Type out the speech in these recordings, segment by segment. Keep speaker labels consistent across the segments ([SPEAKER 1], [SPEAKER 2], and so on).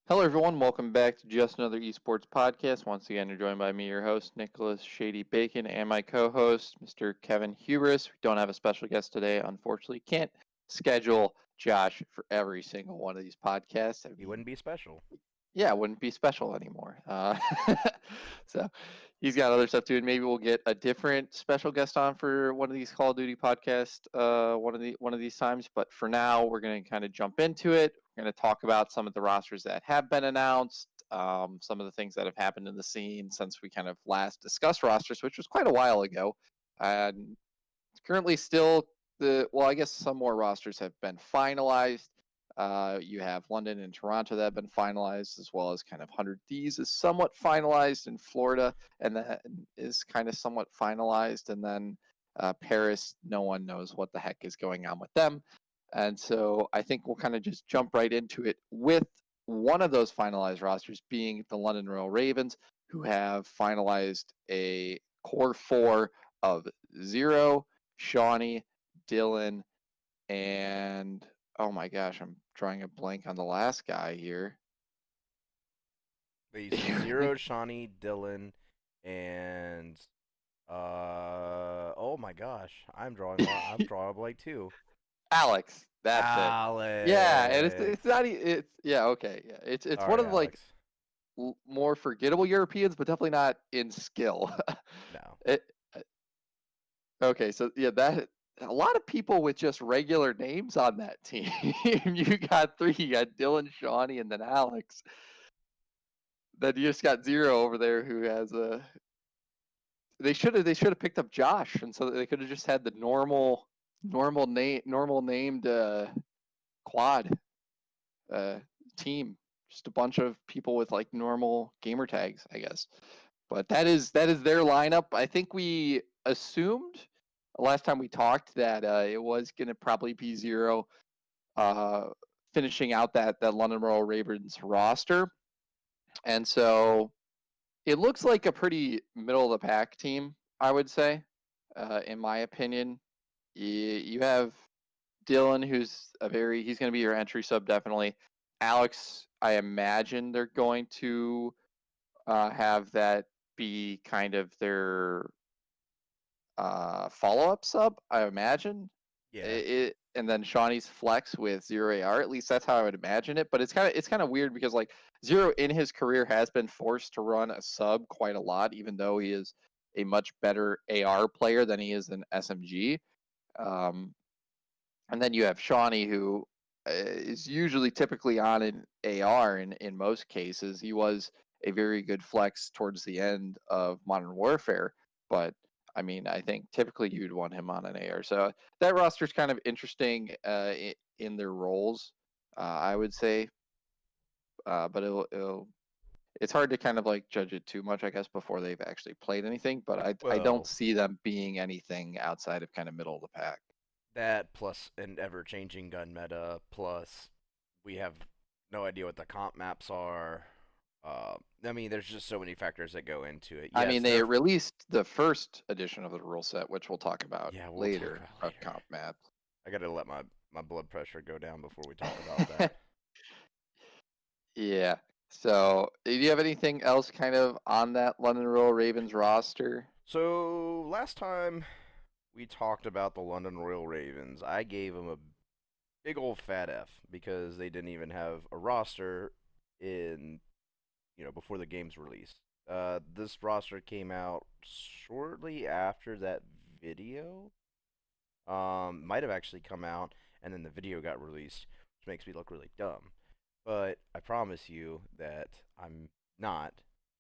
[SPEAKER 1] Hello, everyone. Welcome back to Just Another Esports podcast. Once again, you're joined by me, your host, Nicholas Shady Bacon, and my co host, Mr. Kevin Hubris. We don't have a special guest today, unfortunately. Can't schedule Josh for every single one of these podcasts.
[SPEAKER 2] He wouldn't be special.
[SPEAKER 1] Yeah, it wouldn't be special anymore. So he's got other stuff to do. Maybe we'll get a different special guest on for one of these Call of Duty podcasts one of these times. But for now, we're going to kind of jump into it. We're going to talk about some of the rosters that have been announced, some of the things that have happened in the scene since we kind of last discussed rosters, which was quite a while ago. And currently still I guess some more rosters have been finalized. You have London and Toronto that have been finalized, as well as kind of 100 Thieves is somewhat finalized in Florida, and that is kind of somewhat finalized. And then Paris, no one knows what the heck is going on with them. And so I think we'll kind of just jump right into it with one of those finalized rosters being the London Royal Ravens, who have finalized a core four of Zero, Shawnee, Dylan, and oh my gosh, I'm drawing a blank on the last guy here.
[SPEAKER 2] But you said Zero, Shawnee, Dylan, and oh my gosh, I'm drawing a blank too.
[SPEAKER 1] Alex, that's it. Yeah, and it's
[SPEAKER 2] Alex.
[SPEAKER 1] not it's yeah, okay, yeah. It's one
[SPEAKER 2] Sorry,
[SPEAKER 1] of the like
[SPEAKER 2] Alex.
[SPEAKER 1] more forgettable Europeans, but definitely not in skill.
[SPEAKER 2] No.
[SPEAKER 1] it, okay, so yeah, that a lot of people with just regular names on that team. You got three. You got Dylan, Shawnee, and then Alex. Then you just got Zero over there, who has a. They should have picked up Josh, and so they could have just had the normal named quad uh, team. Just a bunch of people with like normal gamer tags, I guess. But that is their lineup. I think we assumed last time we talked that it was going to probably be Zero uh, finishing out that London Royal Ravens roster, and so it looks like a pretty middle of the pack team, I would say, in my opinion. You have Dylan, who's he's going to be your entry sub, definitely. Alex, I imagine they're going to have that be kind of their follow up sub, I imagine.
[SPEAKER 2] Yeah.
[SPEAKER 1] And then Shawnee's flex with Zero AR. At least that's how I would imagine it. But it's kind of weird because like Zero in his career has been forced to run a sub quite a lot, even though he is a much better AR player than he is an SMG. Um, and then you have Shawnee, who is usually typically on an AR in most cases. He was a very good flex towards the end of Modern Warfare, but I mean, I think typically you'd want him on an AR. So that roster is kind of interesting in their roles, I would say. But it's hard to kind of like judge it too much, I guess, before they've actually played anything. But I don't
[SPEAKER 2] Well,
[SPEAKER 1] see them being anything outside of kind of middle of the pack.
[SPEAKER 2] that plus an ever-changing gun meta, plus we have no idea what the comp maps are. I mean, there's just so many factors that go into it.
[SPEAKER 1] I
[SPEAKER 2] Yes,
[SPEAKER 1] mean, they
[SPEAKER 2] they're.
[SPEAKER 1] released the first edition of the rule set, which we'll talk about
[SPEAKER 2] Yeah, we'll talk
[SPEAKER 1] later,
[SPEAKER 2] about
[SPEAKER 1] of
[SPEAKER 2] later.
[SPEAKER 1] comp maps.
[SPEAKER 2] I gotta let my blood pressure go down before we talk about that.
[SPEAKER 1] Yeah. So, do you have anything else kind of on that London Royal Ravens roster?
[SPEAKER 2] So last time we talked about the London Royal Ravens, I gave them a big old fat F because they didn't even have a roster in before the game's release. This roster came out shortly after that video. Might have actually come out and then the video got released, which makes me look really dumb. But I promise you that I'm not,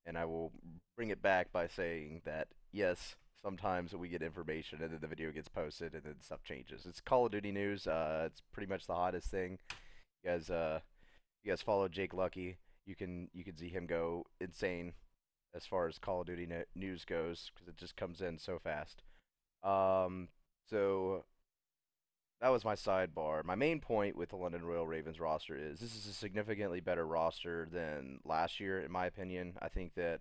[SPEAKER 2] and I will bring it back by saying that yes, sometimes we get information and then the video gets posted and then stuff changes. It's Call of Duty news. It's pretty much the hottest thing. You guys follow Jake Lucky. You can see him go insane as far as Call of Duty news goes because it just comes in so fast. Um, so that was my sidebar. My main point with the London Royal Ravens roster is this is a significantly better roster than last year, in my opinion. I think that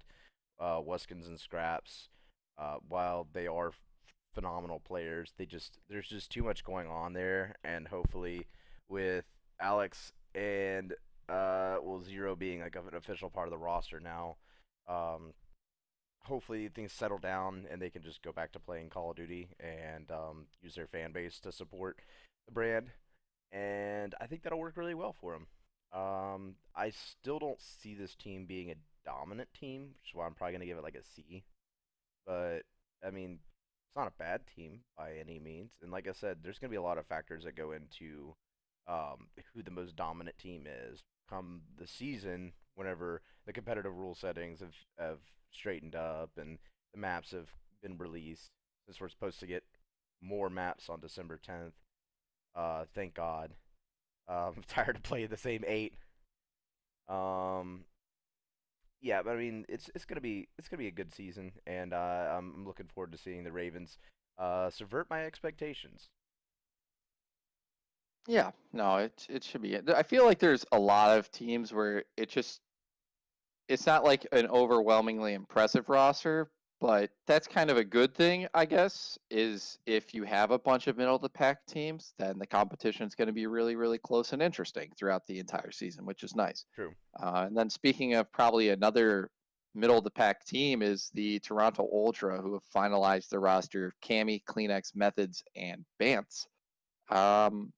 [SPEAKER 2] Weskins and Scraps, while they are phenomenal players, there's just too much going on there, and hopefully with Alex and well, Zero being like an official part of the roster now. Um, Hopefully things settle down and they can just go back to playing Call of Duty and use their fan base to support the brand. And I think that'll work really well for them. I still don't see this team being a dominant team, which is why I'm probably gonna give it like a C. But I mean, it's not a bad team by any means. And like I said, there's gonna be a lot of factors that go into who the most dominant team is come the season. Whenever the competitive rule settings have straightened up and the maps have been released, since we're supposed to get more maps on December 10th. Thank God. I'm tired of playing the same 8. Um, yeah, but I mean, it's gonna be a good season, and I'm looking forward to seeing the Ravens subvert my expectations.
[SPEAKER 1] Yeah, no, it should be. I feel like there's a lot of teams where it's not like an overwhelmingly impressive roster, but that's kind of a good thing, I guess, is if you have a bunch of middle of the pack teams, then the competition is going to be really, really close and interesting throughout the entire season, which is nice.
[SPEAKER 2] True.
[SPEAKER 1] And then speaking of probably another middle of the pack team is the Toronto Ultra, who have finalized the roster of Cammy, Kleenex, Methods, and Bance. Um,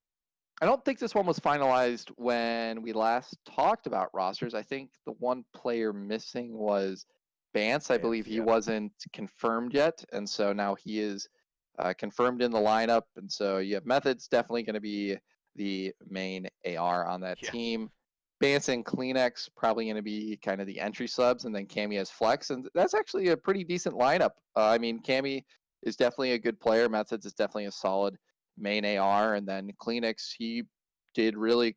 [SPEAKER 1] I don't think this one was finalized when we last talked about rosters. I think the one player missing was Bance. I
[SPEAKER 2] Vance,
[SPEAKER 1] believe he
[SPEAKER 2] yeah.
[SPEAKER 1] wasn't confirmed yet, and so now he is confirmed in the lineup. And so you have Methods definitely going to be the main AR on that
[SPEAKER 2] Yeah.
[SPEAKER 1] team. Bance and Kleenex probably going to be kind of the entry subs, and then Cammy as flex, and that's actually a pretty decent lineup. I mean, Cammy is definitely a good player. Methods is definitely a solid main AR, and then Kleenex he did really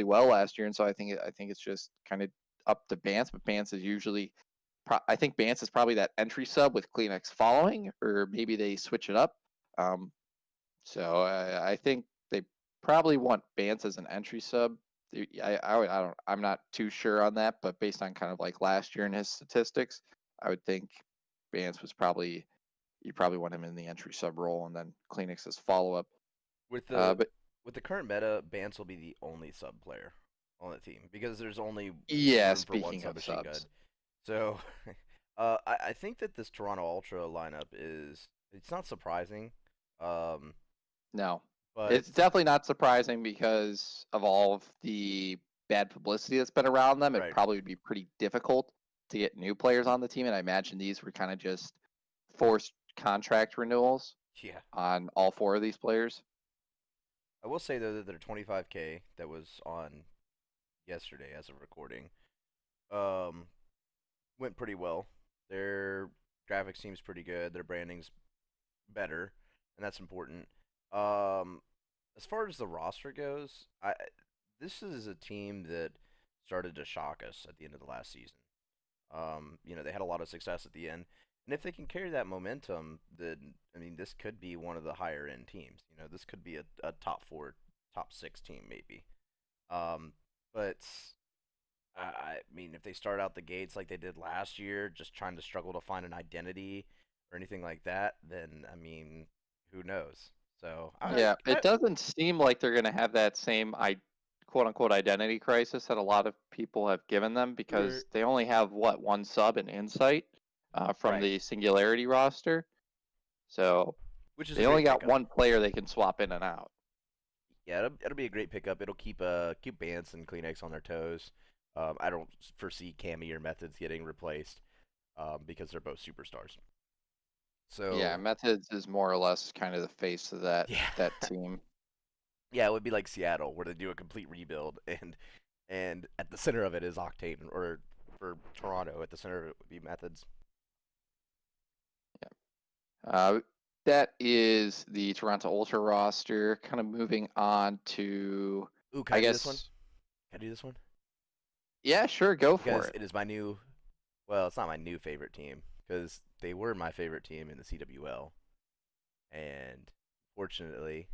[SPEAKER 1] well last year, and so I think it's just kind of up to Bance, but Bance is usually I think Bance is probably that entry sub with Kleenex following, or maybe they switch it up. Um, so I think they probably want Bance as an entry sub. I'm not too sure on that, but based on kind of like last year and his statistics, I would think Bance was probably you probably want him in the entry sub role, and then Kleenex as follow up.
[SPEAKER 2] With the
[SPEAKER 1] But
[SPEAKER 2] with the current meta, Vance will be the only sub player on the team because there's only
[SPEAKER 1] yeah,
[SPEAKER 2] room for one
[SPEAKER 1] speaking of
[SPEAKER 2] submachine gun.
[SPEAKER 1] subs,
[SPEAKER 2] So, I think that this Toronto Ultra lineup is it's not surprising, um,
[SPEAKER 1] no,
[SPEAKER 2] but
[SPEAKER 1] it's definitely not surprising because of all of the bad publicity that's been around them. It
[SPEAKER 2] right,
[SPEAKER 1] probably would be pretty difficult to get new players on the team, and I imagine these were kind of just forced contract renewals
[SPEAKER 2] yeah.
[SPEAKER 1] on all four of these players.
[SPEAKER 2] I will say though that their 25K that was on yesterday as of recording, um, went pretty well. Their graphics seems pretty good. Their branding's better, and that's important. Um, as far as the roster goes, I this is a team that started to shock us at the end of the last season. They had a lot of success at the end, and if they can carry that momentum, then I mean, this could be one of the higher end teams. This could be a top 4, top 6 team maybe. Um, but I mean, if they start out the gates like they did last year, just trying to struggle to find an identity or anything like that, then I mean, who knows? So
[SPEAKER 1] Yeah, it doesn't seem like they're going to have that same quote unquote identity crisis that a lot of people have given them
[SPEAKER 2] right,
[SPEAKER 1] because they only have one sub and insight from
[SPEAKER 2] right,
[SPEAKER 1] the Singularity roster. So
[SPEAKER 2] which is a
[SPEAKER 1] they only
[SPEAKER 2] great
[SPEAKER 1] got
[SPEAKER 2] pickup.
[SPEAKER 1] one player they can swap in and out.
[SPEAKER 2] Yeah, it'll be a great pickup. It'll keep Bance and Kleenex on their toes. I don't foresee Cammy or Methods getting replaced because they're both superstars.
[SPEAKER 1] Yeah,
[SPEAKER 2] So
[SPEAKER 1] Methods is more or less kind of the face of that
[SPEAKER 2] yeah,
[SPEAKER 1] that team.
[SPEAKER 2] yeah, it would be like Seattle where they do a complete rebuild and at the center of it is Octane, or for Toronto at the center of it would be Methods.
[SPEAKER 1] Uh, that is the Toronto Ultra roster. Kind of moving on to,
[SPEAKER 2] Ooh, can
[SPEAKER 1] I
[SPEAKER 2] I do this one?
[SPEAKER 1] guess,
[SPEAKER 2] Can I do this one?
[SPEAKER 1] yeah, sure, go for
[SPEAKER 2] Because
[SPEAKER 1] it.
[SPEAKER 2] it is my new, well, it's not my new favorite team because they were my favorite team in the CWL, and fortunately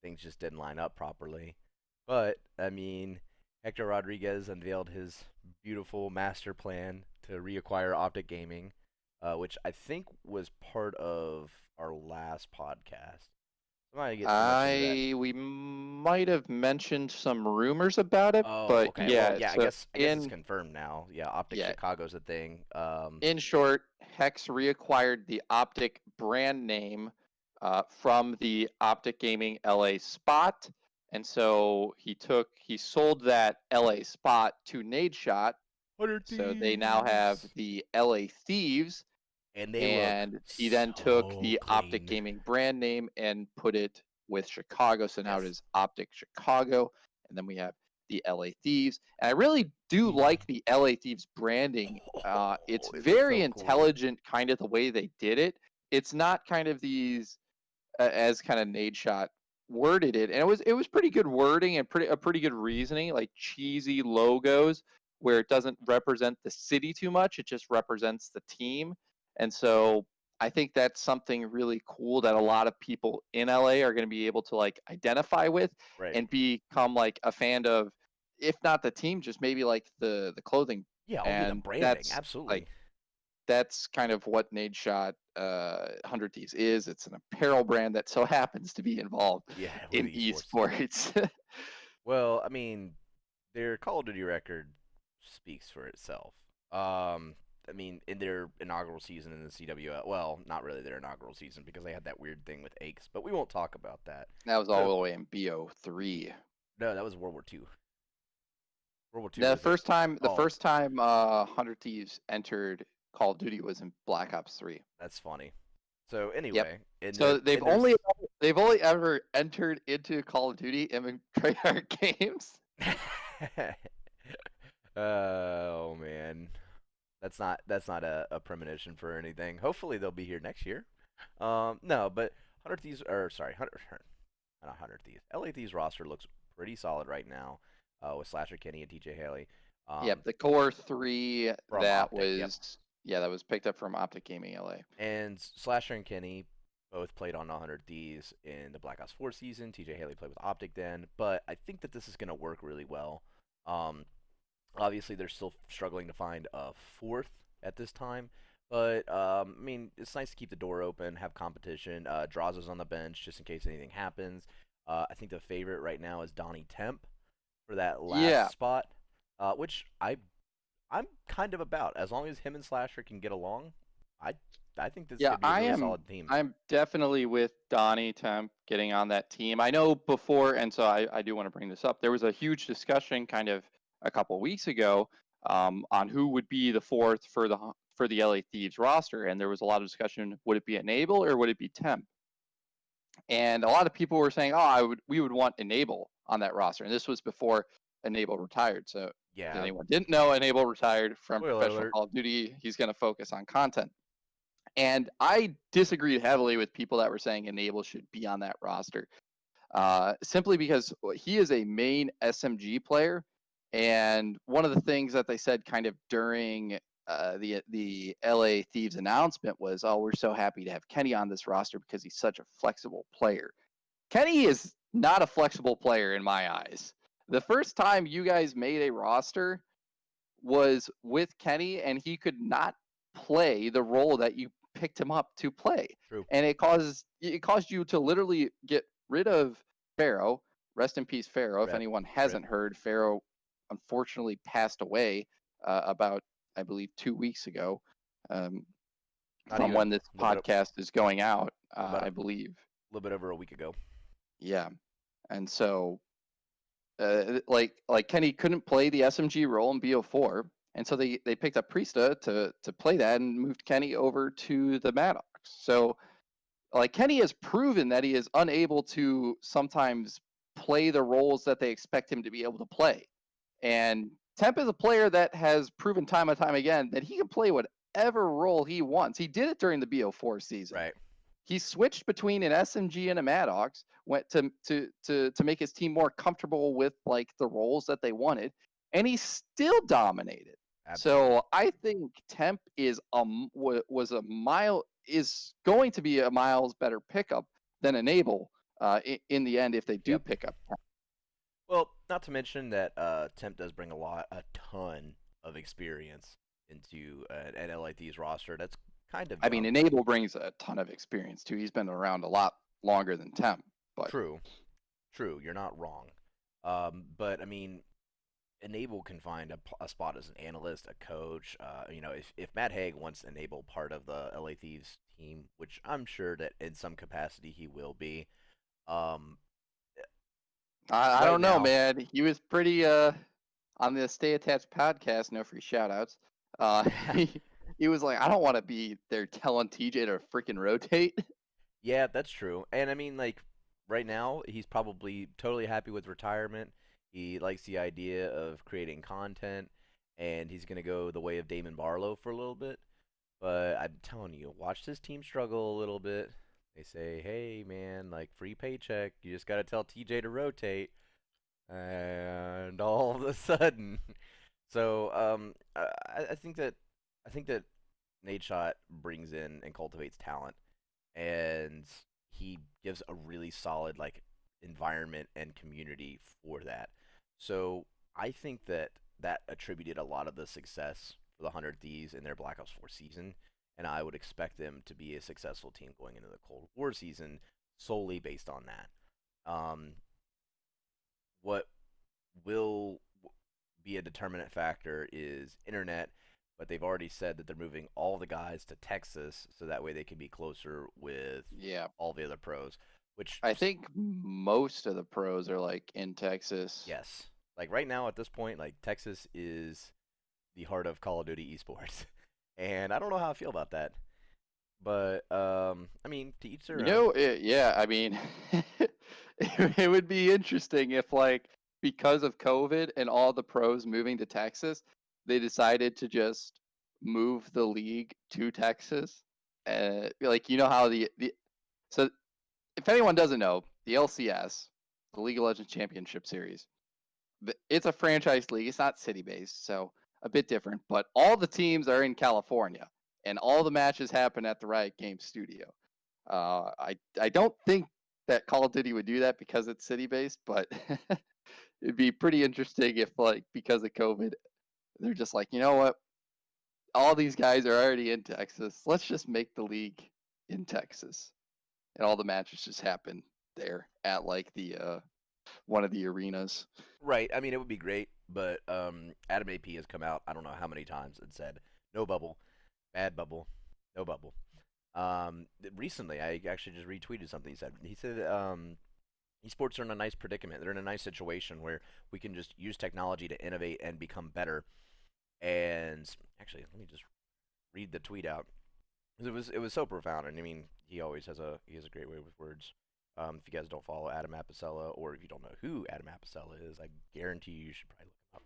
[SPEAKER 2] things just didn't line up properly. But I mean, Hector Rodriguez unveiled his beautiful master plan to reacquire Optic Gaming, which I think was part of our last podcast. I'm not gonna get too much into that.
[SPEAKER 1] We might have mentioned some rumors about it,
[SPEAKER 2] Oh,
[SPEAKER 1] but
[SPEAKER 2] okay. Well,
[SPEAKER 1] yeah.
[SPEAKER 2] yeah, I
[SPEAKER 1] So
[SPEAKER 2] guess it's confirmed now. Yeah, Optic
[SPEAKER 1] yeah,
[SPEAKER 2] Chicago's a thing.
[SPEAKER 1] in short, Hex reacquired the Optic brand name from the Optic Gaming LA spot, and so he sold that LA spot to Nadeshot.
[SPEAKER 2] 100
[SPEAKER 1] So they now have
[SPEAKER 2] Thieves,
[SPEAKER 1] the LA Thieves,
[SPEAKER 2] and they look
[SPEAKER 1] and he then took
[SPEAKER 2] so
[SPEAKER 1] the Optic
[SPEAKER 2] clean.
[SPEAKER 1] Gaming brand name and put it with Chicago. So now it
[SPEAKER 2] Yes.
[SPEAKER 1] is Optic Chicago, and then we have the LA Thieves. And I really do like the LA Thieves branding. It's
[SPEAKER 2] It looks
[SPEAKER 1] very
[SPEAKER 2] so cool.
[SPEAKER 1] intelligent, kind of the way they did it. It's not kind of these as kind of Nade Shot worded it, and it was pretty good wording and pretty good reasoning, like cheesy logos where it doesn't represent the city too much; it just represents the team. And so I think that's something really cool that a lot of people in LA are going to be able to like identify with
[SPEAKER 2] Right.
[SPEAKER 1] and become like a fan of, if not the team, just maybe like the clothing.
[SPEAKER 2] Yeah, only the
[SPEAKER 1] And
[SPEAKER 2] branding.
[SPEAKER 1] like
[SPEAKER 2] Absolutely.
[SPEAKER 1] that's kind of what Nade Shot 100 Thieves is. It's an apparel brand that so happens to be involved
[SPEAKER 2] Yeah, with
[SPEAKER 1] in
[SPEAKER 2] esports.
[SPEAKER 1] esports.
[SPEAKER 2] Well, I mean, their Call of Duty record speaks for itself. I mean, in their inaugural season in the CWL, well, not really their inaugural season because they had that weird thing with Aches, but we won't talk about that.
[SPEAKER 1] That was all
[SPEAKER 2] So,
[SPEAKER 1] the way in BO3.
[SPEAKER 2] no, that was World War II. World War II
[SPEAKER 1] The
[SPEAKER 2] was it?
[SPEAKER 1] first time, the
[SPEAKER 2] Oh,
[SPEAKER 1] first time 100 Thieves entered Call of Duty was in Black Ops 3.
[SPEAKER 2] that's funny. So
[SPEAKER 1] Yep.
[SPEAKER 2] anyway,
[SPEAKER 1] So
[SPEAKER 2] in there's
[SPEAKER 1] they've only ever entered into Call of Duty in Treyarch games.
[SPEAKER 2] oh man, that's not a premonition for anything. Hopefully they'll be here next year. No, but Hundred Thieves or sorry, Hundred not Hundred Thieves. LA Thieves roster looks pretty solid right now, with Slasher Kenny and TJ Haley.
[SPEAKER 1] Yep, the Core 3
[SPEAKER 2] From
[SPEAKER 1] that
[SPEAKER 2] Optic, yep.
[SPEAKER 1] was that was picked up from Optic Gaming LA.
[SPEAKER 2] And Slasher and Kenny both played on 100 Thieves in the Black Ops 4 season. TJ Haley played with Optic then, but I think that this is going to work really well. Um, Obviously, they're still struggling to find a fourth at this time, but I mean, it's nice to keep the door open, have competition. Draws is on the bench just in case anything happens. I think the favorite right now is Donnie Temp for that last
[SPEAKER 1] Yeah,
[SPEAKER 2] spot, which I'm kind of about. As long as him and Slasher can get along, I I think this
[SPEAKER 1] yeah,
[SPEAKER 2] could be a really solid team.
[SPEAKER 1] I'm definitely with Donnie Temp getting on that team. I know before, and so I do want to bring this up. There was a huge discussion kind of a couple weeks ago on who would be the fourth for the LA Thieves roster, and there was a lot of discussion: would it be Enable or would it be Temp? And a lot of people were saying, "Oh, we would want Enable on that roster," and this was before Enable retired. So if
[SPEAKER 2] Yeah.
[SPEAKER 1] anyone didn't know, Enable retired from
[SPEAKER 2] Spoiler
[SPEAKER 1] professional
[SPEAKER 2] alert.
[SPEAKER 1] Call of Duty. He's going to focus on content. And I disagreed heavily with people that were saying Enable should be on that roster, simply because he is a main SMG player. And one of the things that they said kind of during the LA Thieves announcement was, "Oh, we're so happy to have Kenny on this roster because he's such a flexible player." Kenny is not a flexible player in my eyes. The first time you guys made a roster was with Kenny, and he could not play the role that you picked him up to play,
[SPEAKER 2] True.
[SPEAKER 1] and it caused you to literally get rid of Pharaoh. Rest in peace, Pharaoh. If
[SPEAKER 2] Rep.
[SPEAKER 1] anyone
[SPEAKER 2] Rip.
[SPEAKER 1] hasn't heard, Pharaoh unfortunately passed away about, I believe, 2 weeks ago. Um,
[SPEAKER 2] Not
[SPEAKER 1] from
[SPEAKER 2] even
[SPEAKER 1] when this
[SPEAKER 2] a little bit
[SPEAKER 1] podcast is going out,
[SPEAKER 2] about a
[SPEAKER 1] I believe.
[SPEAKER 2] little bit over a week ago.
[SPEAKER 1] Yeah, and so like Kenny couldn't play the SMG role in BO4, and so they picked up Priesta to play that and moved Kenny over to the Maddox. So like Kenny has proven that he is unable to sometimes play the roles that they expect him to be able to play. And Temp is a player that has proven time and time again that he can play whatever role he wants. He did it during the BO4 season.
[SPEAKER 2] Right.
[SPEAKER 1] He switched between an SMG and a Maddox, went to make his team more comfortable with like the roles that they wanted, and he still dominated.
[SPEAKER 2] Absolutely.
[SPEAKER 1] So I think Temp was a mile is going to be a miles better pickup than Enable in the end if they do
[SPEAKER 2] Yep.
[SPEAKER 1] pick up Temp.
[SPEAKER 2] Well, not to mention that Temp does bring a ton of experience into an LIT's roster. That's kind of
[SPEAKER 1] I mean,
[SPEAKER 2] young.
[SPEAKER 1] Enable brings a ton of experience too. He's been around a lot longer than Temp. But
[SPEAKER 2] True. You're not wrong. But I mean, Enable can find a spot as an analyst, a coach. If Matt Haig wants to enable part of the LA Thieves team, which I'm sure that in some capacity he will be. Um,
[SPEAKER 1] I
[SPEAKER 2] right
[SPEAKER 1] don't know,
[SPEAKER 2] now,
[SPEAKER 1] man. He was pretty on the Stay Attached podcast. No free shout outs. He, he was like, I don't want to be there telling TJ to freaking rotate.
[SPEAKER 2] yeah, that's true. And I mean, like right now, he's probably totally happy with retirement. He likes the idea of creating content, and he's gonna go the way of Damon Barlow for a little bit. But I'm telling you, watch this team struggle a little bit. They say, "Hey, man, like free paycheck. You just gotta tell TJ to rotate," and all of a sudden, I think that Nate Shot brings in and cultivates talent, and he gives a really solid like environment and community for that. So I think that attributed a lot of the success for the 100 Thieves in their Black Ops 4 season, and I would expect them to be a successful team going into the Cold War season solely based on that. What will be a determinant factor is internet, but they've already said that they're moving all the guys to Texas so that way they can be closer with
[SPEAKER 1] Yeah,
[SPEAKER 2] all the other pros. Which,
[SPEAKER 1] I think most of the pros are like in Texas.
[SPEAKER 2] yes, like right now at this point, like Texas is the heart of Call of Duty esports, and I don't know how I feel about that. But I mean, to each their own.
[SPEAKER 1] Yeah, I mean, it would be interesting if, like, because of COVID and all the pros moving to Texas, they decided to just move the league to Texas. Like, you know how so if anyone doesn't know, the LCS, the League of Legends Championship Series, it's a franchise league. It's not city based, so a bit different. But all the teams are in California, and all the matches happen at the Riot Games studio. I don't think that Call of Duty would do that because it's city based, but it'd be pretty interesting if, like, because of COVID, they're just like, you know what, all these guys are already in Texas. Let's just make the league in Texas, and all the matches just happen there at like the one of the arenas.
[SPEAKER 2] Right. I mean, it would be great, but Adam AP has come out I don't know how many times and said no bubble, bad bubble, no bubble. Recently, I actually just retweeted something he said. He said, esports are in a nice predicament. They're in a nice situation where we can just use technology to innovate and become better. And actually, let me just read the tweet out. It was so profound, and I mean, he has a great way with words. If you guys don't follow Adam Apicella, or if you don't know who Adam Apicella is, I guarantee you should probably look him up.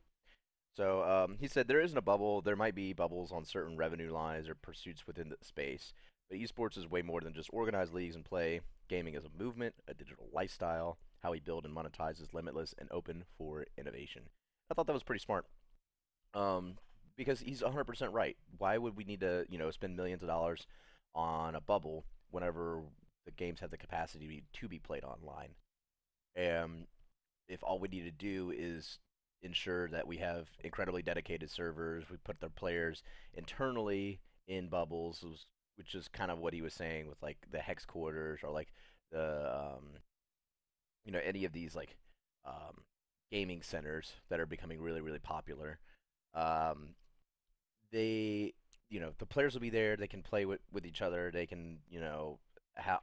[SPEAKER 2] So he said there isn't a bubble. There might be bubbles on certain revenue lines or pursuits within the space, but esports is way more than just organized leagues and play. Gaming is a movement, a digital lifestyle. How we build and monetize is limitless and open for innovation. I thought that was pretty smart. Um, because he's 100% right. Why would we need to, spend millions of dollars on a bubble whenever the games have the capacity to be played online? And if all we need to do is ensure that we have incredibly dedicated servers, we put their players internally in bubbles, which is kind of what he was saying with like the hex quarters or like the any of these like um, gaming centers that are becoming really really popular. Um, they the players will be there. They can play with each other. They can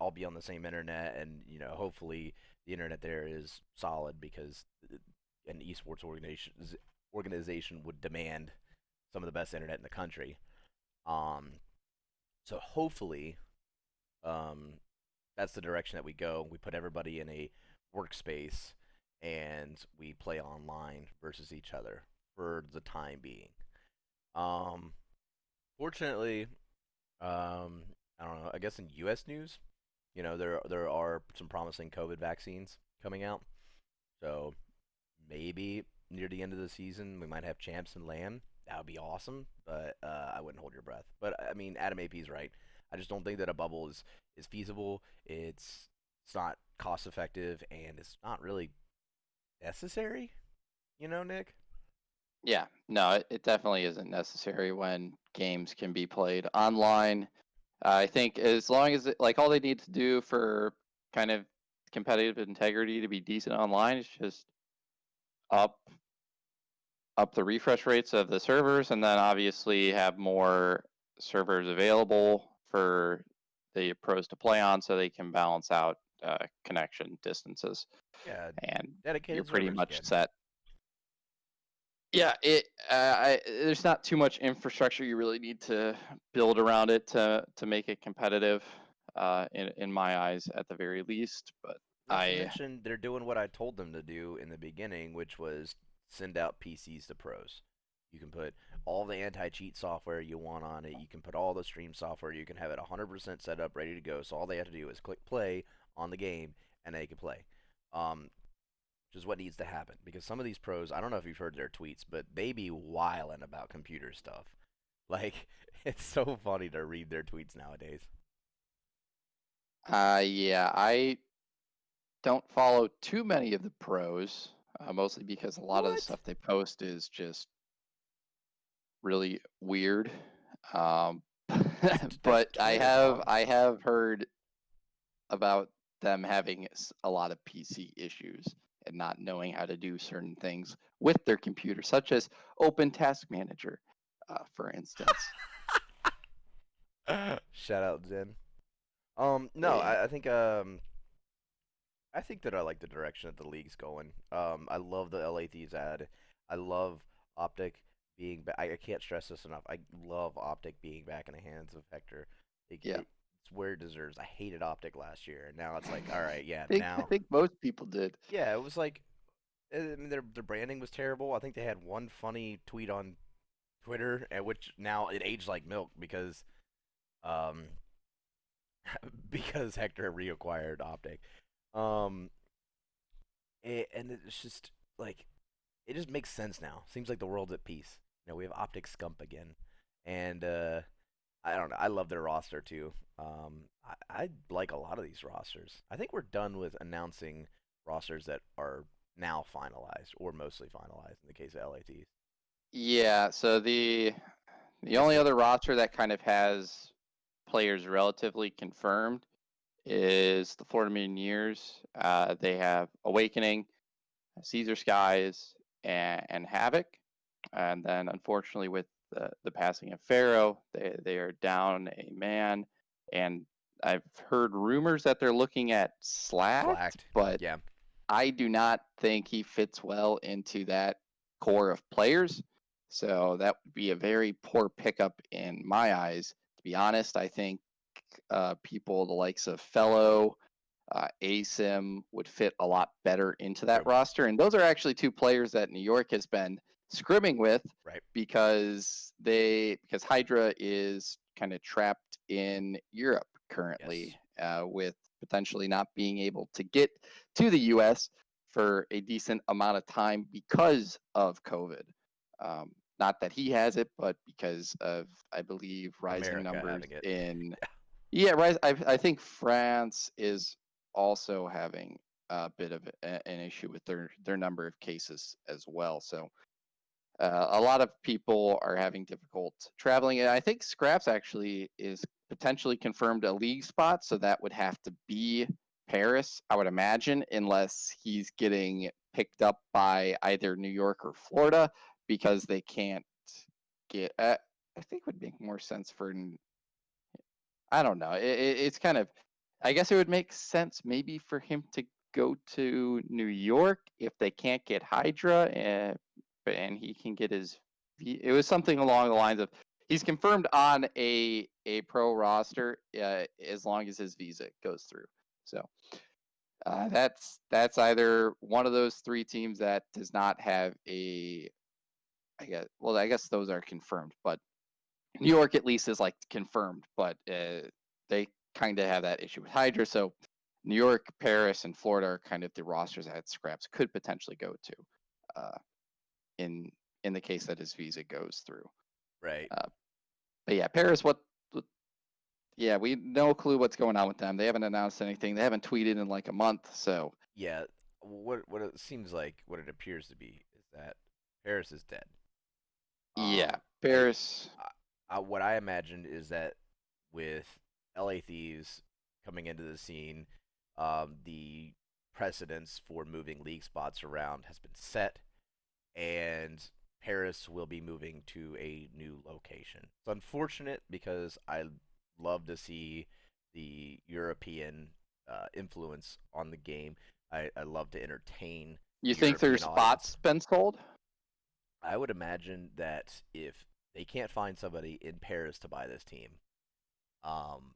[SPEAKER 2] all be on the same internet, and hopefully the internet there is solid because an esports organization would demand some of the best internet in the country. Um, so hopefully, um, that's the direction that we go. We put everybody in a workspace and we play online versus each other for the time being. Um, Fortunately, um, I don't know. I guess in U.S. news, there are some promising COVID vaccines coming out. So maybe near the end of the season, we might have champs and land. That would be awesome, but I wouldn't hold your breath. But I mean, Adam AP is right. I just don't think that a bubble is feasible. It's not cost effective, and it's not really necessary. Nick.
[SPEAKER 1] Yeah, no, it definitely isn't necessary when games can be played online. I think as long as like all they need to do for kind of competitive integrity to be decent online is just up up the refresh rates of the servers, and then obviously have more servers available for the pros to play on, so they can balance out connection distances,
[SPEAKER 2] Yeah,
[SPEAKER 1] and you're
[SPEAKER 2] dedicated
[SPEAKER 1] pretty
[SPEAKER 2] servers
[SPEAKER 1] much
[SPEAKER 2] again.
[SPEAKER 1] set. Yeah, there's not too much infrastructure you really need to build around it to make it competitive, in my eyes, at the very least. But
[SPEAKER 2] Not to
[SPEAKER 1] I
[SPEAKER 2] mention, they're doing what I told them to do in the beginning, which was send out PCs to pros. You can put all the anti-cheat software you want on it. You can put all the stream software. You can have it 100% set up, ready to go. So all they have to do is click play on the game, and they can play. Which is what needs to happen because some of these pros, I don't know if you've heard their tweets, but they be wiling about computer stuff. Like it's so funny to read their tweets nowadays.
[SPEAKER 1] yeah, I don't follow too many of the pros, mostly because a lot of the
[SPEAKER 2] What?
[SPEAKER 1] stuff they post is just really weird. Um,
[SPEAKER 2] That's
[SPEAKER 1] but
[SPEAKER 2] Twitter, dog.
[SPEAKER 1] I have heard about them having a lot of PC issues and not knowing how to do certain things with their computer, such as Open Task Manager, for instance.
[SPEAKER 2] Shout out Zen. No,
[SPEAKER 1] Yeah,
[SPEAKER 2] I think that I like the direction that the league's going. I love the LA Thieves ad. I love Optic being back. I can't stress this enough. I love Optic being back in the hands of Hector.
[SPEAKER 1] yeah.
[SPEAKER 2] It's where it deserves. I hated Optic last year, and now it's like, all right, yeah,
[SPEAKER 1] I
[SPEAKER 2] now,
[SPEAKER 1] think most people did.
[SPEAKER 2] yeah, it was like, I mean, their branding was terrible. I think they had one funny tweet on Twitter, at which now it aged like milk because, um, because Hector reacquired Optic. Um, and it's just like it just makes sense now. Seems like the world's at peace. We have Optic Scump again, and I don't know. I love their roster too. I like a lot of these rosters. I think we're done with announcing rosters that are now finalized or mostly finalized in the case of LATs.
[SPEAKER 1] Yeah, so the
[SPEAKER 2] It's
[SPEAKER 1] only
[SPEAKER 2] the
[SPEAKER 1] other roster that kind of has players relatively confirmed is the Florida Mutineers. They have Awakening, Caesar Skies, and Havoc. And then, unfortunately, with the passing of Pharaoh, they are down a man. And I've heard rumors that they're looking at Slacked,
[SPEAKER 2] Slacked.
[SPEAKER 1] but
[SPEAKER 2] Yeah,
[SPEAKER 1] I do not think he fits well into that core of players. So that would be a very poor pickup in my eyes. To be honest, I think people the likes of Fellow, ASIM would fit a lot better into that
[SPEAKER 2] true.
[SPEAKER 1] roster. And those are actually two players that New York has been scrimming with
[SPEAKER 2] Right.
[SPEAKER 1] because Hydra is kind of trapped in Europe
[SPEAKER 2] Yes.
[SPEAKER 1] currently, with potentially not being able to get to the U.S. for a decent amount of time because of COVID. Not that he has it, but because of, I believe, rising
[SPEAKER 2] America
[SPEAKER 1] numbers
[SPEAKER 2] having it.
[SPEAKER 1] in, yeah, right. I think France is also having a bit of an issue with their number of cases as well. So a lot of people are having difficult traveling, and I think Scraps actually is potentially confirmed a league spot, so that would have to be Paris, I would imagine, unless he's getting picked up by either New York or Florida because they can't get. I think it would make more sense for. I don't know. It's kind of. I guess it would make sense maybe for him to go to New York if they can't get Hydra, and he can get his. It was something along the lines of he's confirmed on a pro roster, as long as his visa goes through. So that's either one of those three teams that does not have a. I guess those are confirmed, but New York at least is like confirmed, but they kind of have that issue with Hydra. So New York, Paris, and Florida are kind of the rosters that Scraps could potentially go to, uh, in in the case that his visa goes through.
[SPEAKER 2] Right.
[SPEAKER 1] Uh, but yeah, Paris. Yeah, we no clue what's going on with them. They haven't announced anything. They haven't tweeted in like a month. So
[SPEAKER 2] Yeah. What it seems like, what it appears to be, is that Paris is dead.
[SPEAKER 1] yeah,
[SPEAKER 2] I,
[SPEAKER 1] Paris.
[SPEAKER 2] what I imagined is that with LA Thieves coming into the scene, the precedence for moving league spots around has been set, and Paris will be moving to a new location. It's unfortunate because I love to see the European influence on the game. I love to entertain
[SPEAKER 1] You
[SPEAKER 2] the
[SPEAKER 1] think there's
[SPEAKER 2] European audience.
[SPEAKER 1] spots been sold?
[SPEAKER 2] I would imagine that if they can't find somebody in Paris to buy this team, um,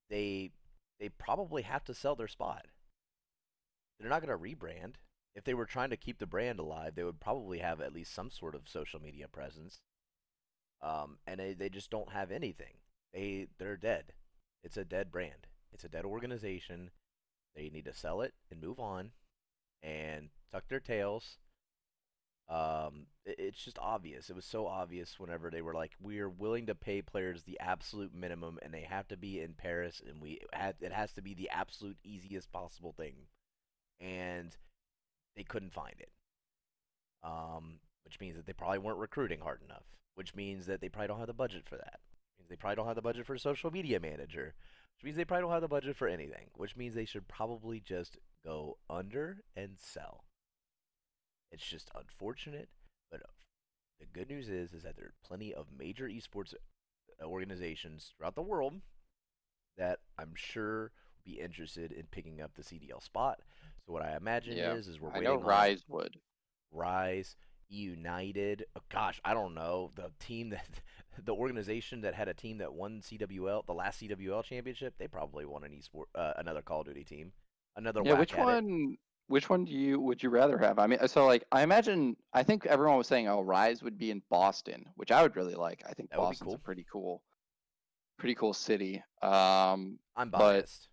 [SPEAKER 2] they they probably have to sell their spot. They're not going to rebrand. If they were trying to keep the brand alive, they would probably have at least some sort of social media presence. And they just don't have anything. They're dead. It's a dead brand. It's a dead organization. They need to sell it and move on and tuck their tails. It's just obvious. It was so obvious whenever they were like, "We are willing to pay players the absolute minimum, and they have to be in Paris, and it has to be the absolute easiest possible thing." And they couldn't find it, which means that they probably weren't recruiting hard enough, which means that they probably don't have the budget for that. Which means they probably don't have the budget for a social media manager, which means they probably don't have the budget for anything, which means they should probably just go under and sell. It's just unfortunate, but the good news is that there are plenty of major esports organizations throughout the world that I'm sure will be interested in picking up the CDL spot. So what I imagine
[SPEAKER 1] Yeah,
[SPEAKER 2] is we're
[SPEAKER 1] I know
[SPEAKER 2] waiting on
[SPEAKER 1] Rise would.
[SPEAKER 2] Rise, United. Oh, gosh, I don't know the team that the organization that had a team that won CWL, the last CWL championship. They probably won an esport, another Call of Duty team, another
[SPEAKER 1] Yeah,
[SPEAKER 2] whack at it.
[SPEAKER 1] which one would you rather have? I mean, so like I think everyone was saying, oh, Rise would be in Boston, which I would really like. I think
[SPEAKER 2] That would be
[SPEAKER 1] Boston's a
[SPEAKER 2] cool.
[SPEAKER 1] pretty cool city.
[SPEAKER 2] I'm
[SPEAKER 1] But
[SPEAKER 2] biased.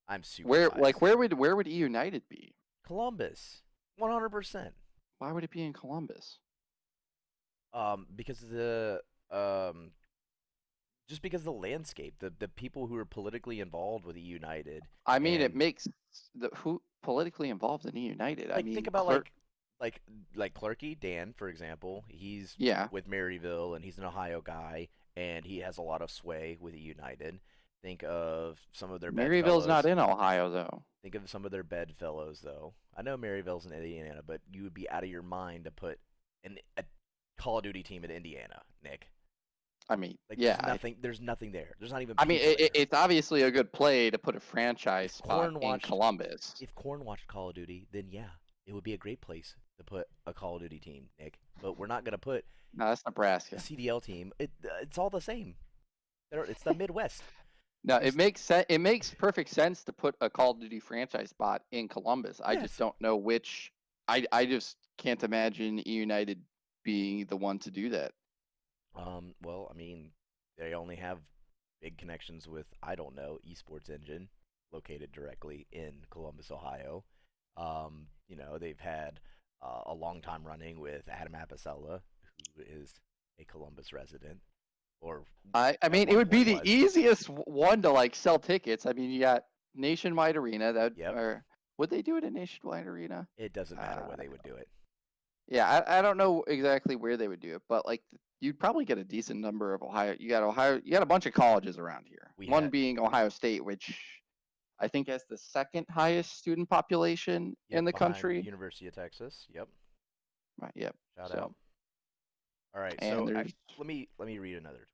[SPEAKER 2] I'm super biased.
[SPEAKER 1] where would E United be?
[SPEAKER 2] Columbus, 100%.
[SPEAKER 1] Why would it be in Columbus?
[SPEAKER 2] Because the um, just because of the landscape, the people who are politically involved with the United,
[SPEAKER 1] I mean, it
[SPEAKER 2] and
[SPEAKER 1] makes the who politically involved in E United. I
[SPEAKER 2] like think
[SPEAKER 1] mean,
[SPEAKER 2] about like like Clarky Dan, for example. He's
[SPEAKER 1] yeah,
[SPEAKER 2] with Maryville, and he's an Ohio guy, and he has a lot of sway with the United. Think of some of their
[SPEAKER 1] Maryville's not
[SPEAKER 2] bedfellows.
[SPEAKER 1] in Ohio though.
[SPEAKER 2] Think of some of their bedfellows, though. I know Maryville's in Indiana, but you would be out of your mind to put a Call of Duty team in Indiana, Nick.
[SPEAKER 1] I mean,
[SPEAKER 2] Like
[SPEAKER 1] yeah,
[SPEAKER 2] there's nothing there. There's not even
[SPEAKER 1] I mean,
[SPEAKER 2] people there.
[SPEAKER 1] it's obviously a good play to put a franchise
[SPEAKER 2] If
[SPEAKER 1] spot
[SPEAKER 2] Corn
[SPEAKER 1] in
[SPEAKER 2] watched
[SPEAKER 1] Columbus.
[SPEAKER 2] if Corn watched Call of Duty, then yeah, it would be a great place to put a Call of Duty team, Nick. But we're not gonna put
[SPEAKER 1] No, that's
[SPEAKER 2] the
[SPEAKER 1] Nebraska.
[SPEAKER 2] CDL team. It's all the same. It's the Midwest.
[SPEAKER 1] No, it
[SPEAKER 2] Just
[SPEAKER 1] makes sense. It makes perfect sense to put a Call of Duty franchise spot in Columbus. I just
[SPEAKER 2] yes.
[SPEAKER 1] don't know which. I just can't imagine E United being the one to do that.
[SPEAKER 2] Well, I mean, they only have big connections with I don't know Esports Engine, located directly in Columbus, Ohio. They've had a long time running with Adam Apicella, who is a Columbus resident, or
[SPEAKER 1] I
[SPEAKER 2] at
[SPEAKER 1] mean, it
[SPEAKER 2] one
[SPEAKER 1] would be
[SPEAKER 2] point
[SPEAKER 1] the
[SPEAKER 2] was.
[SPEAKER 1] easiest one to like sell tickets. I mean, you got Nationwide Arena that,
[SPEAKER 2] Yep.
[SPEAKER 1] or would they do it in Nationwide Arena?
[SPEAKER 2] It doesn't matter where
[SPEAKER 1] Uh,
[SPEAKER 2] they would do it.
[SPEAKER 1] yeah, I don't know exactly where they would do it, but like you'd probably get a decent number of Ohio. You got a bunch of colleges around here.
[SPEAKER 2] We
[SPEAKER 1] One
[SPEAKER 2] had
[SPEAKER 1] being Ohio State, which I think has the second highest student population
[SPEAKER 2] Yep,
[SPEAKER 1] in the
[SPEAKER 2] behind
[SPEAKER 1] country.
[SPEAKER 2] University of Texas. Yep.
[SPEAKER 1] Right. Yep.
[SPEAKER 2] Shout
[SPEAKER 1] So,
[SPEAKER 2] out. All right,
[SPEAKER 1] and
[SPEAKER 2] so
[SPEAKER 1] there's
[SPEAKER 2] let me read another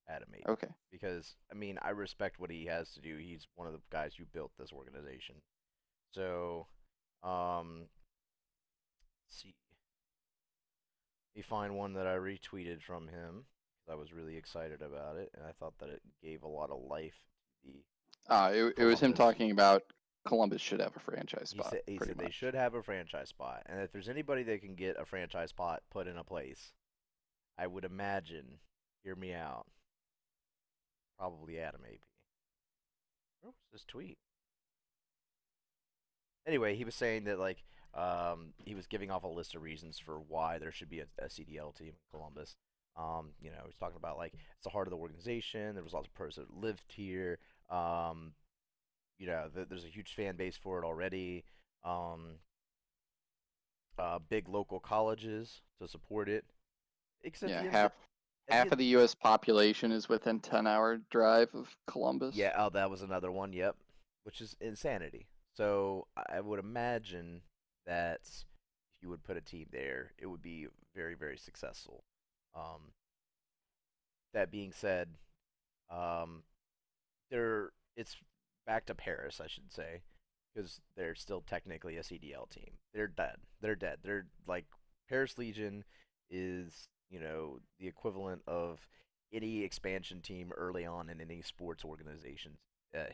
[SPEAKER 2] Adam maybe
[SPEAKER 1] okay.
[SPEAKER 2] because I mean I respect what he has to do. He's one of the guys who built this organization. So, let's see. Let me find one that I retweeted from him because I was really excited about it, and I thought that it gave a lot of life to the
[SPEAKER 1] It was him
[SPEAKER 2] Columbus.
[SPEAKER 1] talking about Columbus should have a franchise
[SPEAKER 2] He
[SPEAKER 1] spot,
[SPEAKER 2] said he
[SPEAKER 1] pretty
[SPEAKER 2] said they
[SPEAKER 1] much.
[SPEAKER 2] should have a franchise spot, and if there's anybody that can get a franchise spot put in a place, I would imagine. Hear me out. Probably Adam AP. Where was this tweet? Anyway, he was saying that he was giving off a list of reasons for why there should be a CDL team in Columbus. He's talking about like it's the heart of the organization. There was lots of pros that lived here. There's a huge fan base for it already. Um, Big local colleges to support it. Because
[SPEAKER 1] Yeah,
[SPEAKER 2] at the
[SPEAKER 1] half
[SPEAKER 2] end,
[SPEAKER 1] of the U.S. population is within 10-hour drive of Columbus.
[SPEAKER 2] yeah. Oh, that was another one. Yep. which is insanity. So I would imagine that if you would put a team there, it would be very, very successful. Um, that being said, um, they're it's back to Paris, I should say, because they're still technically a CDL team. They're dead. They're dead. They're like Paris Legion is the equivalent of any expansion team early on in any sports organization's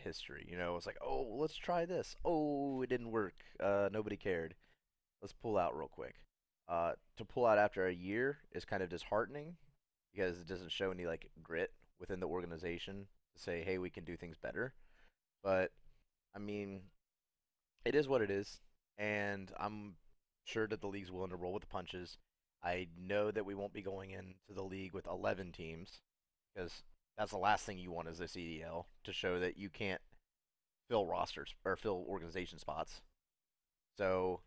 [SPEAKER 2] history. It's like, oh, let's try this. Oh, it didn't work. Nobody cared. Let's pull out real quick. To pull out after a year is kind of disheartening because it doesn't show any like grit within the organization to say, hey, we can do things better. But I mean, it is what it is, and I'm sure that the league's willing to roll with the punches. I know that we won't be going into the league with 11 teams because that's the last thing you want as a CDL to show that you can't fill rosters or fill organization spots. So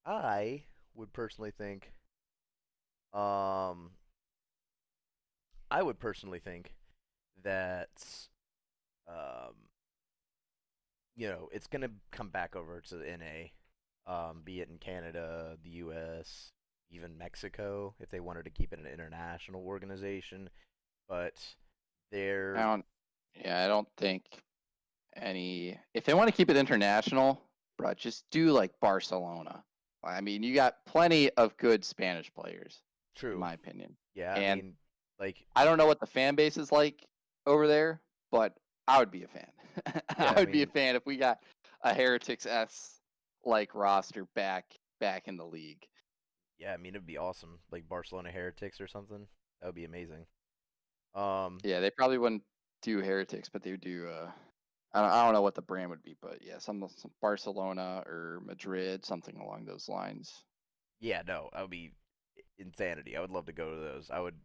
[SPEAKER 2] I would personally think, um, I would personally think that, um, it's gonna come back over to the NA, be it in Canada, the U.S., even Mexico, if they wanted to keep it an international organization. But
[SPEAKER 1] I
[SPEAKER 2] they're
[SPEAKER 1] don't. Yeah, I don't think any. If they want to keep it international, bro, just do like Barcelona. I mean, you got plenty of good Spanish players, in
[SPEAKER 2] true.
[SPEAKER 1] my opinion.
[SPEAKER 2] Yeah, I
[SPEAKER 1] And
[SPEAKER 2] mean, like,
[SPEAKER 1] I don't know what the fan base is like over there, but I would be a fan. I
[SPEAKER 2] yeah, I
[SPEAKER 1] would be a
[SPEAKER 2] mean,
[SPEAKER 1] fan if we got a Heretics S like roster back in the league.
[SPEAKER 2] yeah, I mean, it'd be awesome, like Barcelona Heretics or something. That would be amazing. Um,
[SPEAKER 1] Yeah, they probably wouldn't do Heretics, but they would do. I don't know what the brand would be, but yeah, some Barcelona or Madrid, something along those lines.
[SPEAKER 2] yeah, no, that would be insanity. I would love to go to those. I would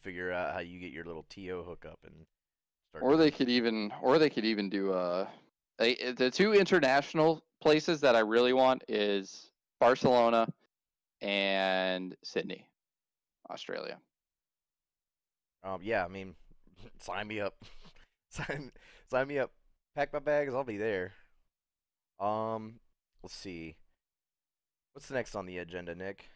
[SPEAKER 2] figure out how you get your little TO hookup and start
[SPEAKER 1] Or
[SPEAKER 2] doing.
[SPEAKER 1] they could even do the two international places that I really want is Barcelona and Sydney, Australia.
[SPEAKER 2] Yeah, I mean, sign me up. sign sign me up. Pack my bags. I'll be there. Um, let's see. What's next on the agenda, Nick?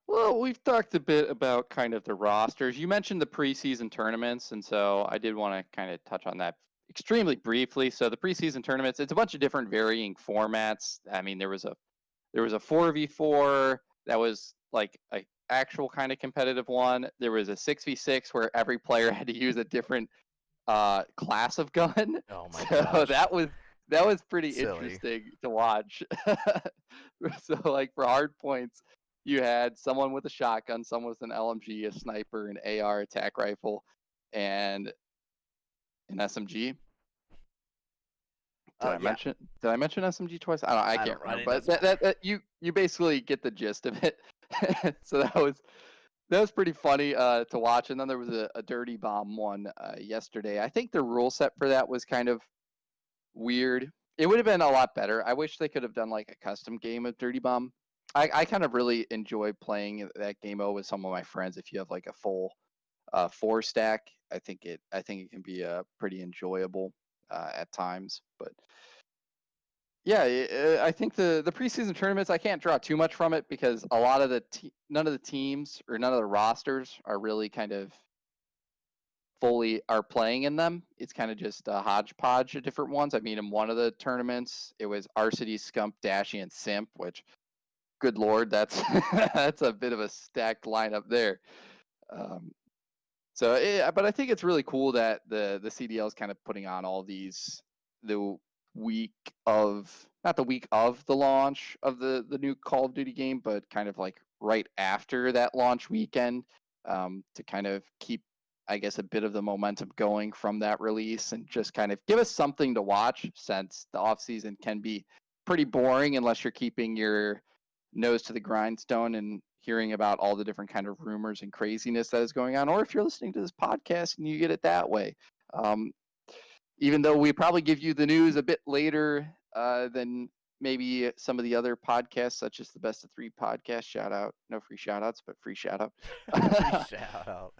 [SPEAKER 1] Well, we've talked a bit about kind of the rosters. You mentioned the preseason tournaments, and so I did want to kind of touch on that extremely briefly. So the preseason tournaments, it's a bunch of different varying formats. I mean, there was a 4v4 that was like a actual kind of competitive one. There was a 6v6 where every player had to use a different class of gun.
[SPEAKER 2] Oh my
[SPEAKER 1] So
[SPEAKER 2] gosh,
[SPEAKER 1] that was pretty
[SPEAKER 2] silly.
[SPEAKER 1] interesting to watch. So like for hard points, you had someone with a shotgun, someone with an LMG, a sniper, an AR attack rifle, and an SMG. Did I
[SPEAKER 2] Yeah,
[SPEAKER 1] mention did I mention SMG twice? I
[SPEAKER 2] I
[SPEAKER 1] can't
[SPEAKER 2] don't. I
[SPEAKER 1] remember,
[SPEAKER 2] think
[SPEAKER 1] but
[SPEAKER 2] doesn't matter.
[SPEAKER 1] that you basically get the gist of it. So that was pretty funny to watch. And then there was a dirty bomb one yesterday. I think the rule set for that was kind of weird. It would have been a lot better. I wish they could have done like a custom game of Dirty Bomb. I kind of really enjoy playing that game with some of my friends. If you have like a full four stack, I think it can be pretty enjoyable at times. But yeah, I think the preseason tournaments I can't draw too much from it because a lot of none of the teams or none of the rosters are really kind of fully are playing in them. It's kind of just a hodgepodge of different ones. I mean, in one of the tournaments, it was Arcity, Scump, Dashy, and Simp, which, good lord, that's that's a bit of a stacked lineup there. Um, but I think it's really cool that the CDL is kind of putting on all these the week of not the week of the launch of the new Call of Duty game, but kind of like right after that launch weekend to kind of keep, I guess, a bit of the momentum going from that release and just kind of give us something to watch since the off season can be pretty boring unless you're keeping your nose to the grindstone and hearing about all the different kind of rumors and craziness that is going on, or if you're listening to this podcast and you get it that way. Um, Even though we probably give you the news a bit later than maybe some of the other podcasts, such as the Best of Three podcast. Shout out, no free shout outs, but free shout
[SPEAKER 2] Free
[SPEAKER 1] out.
[SPEAKER 2] shout out.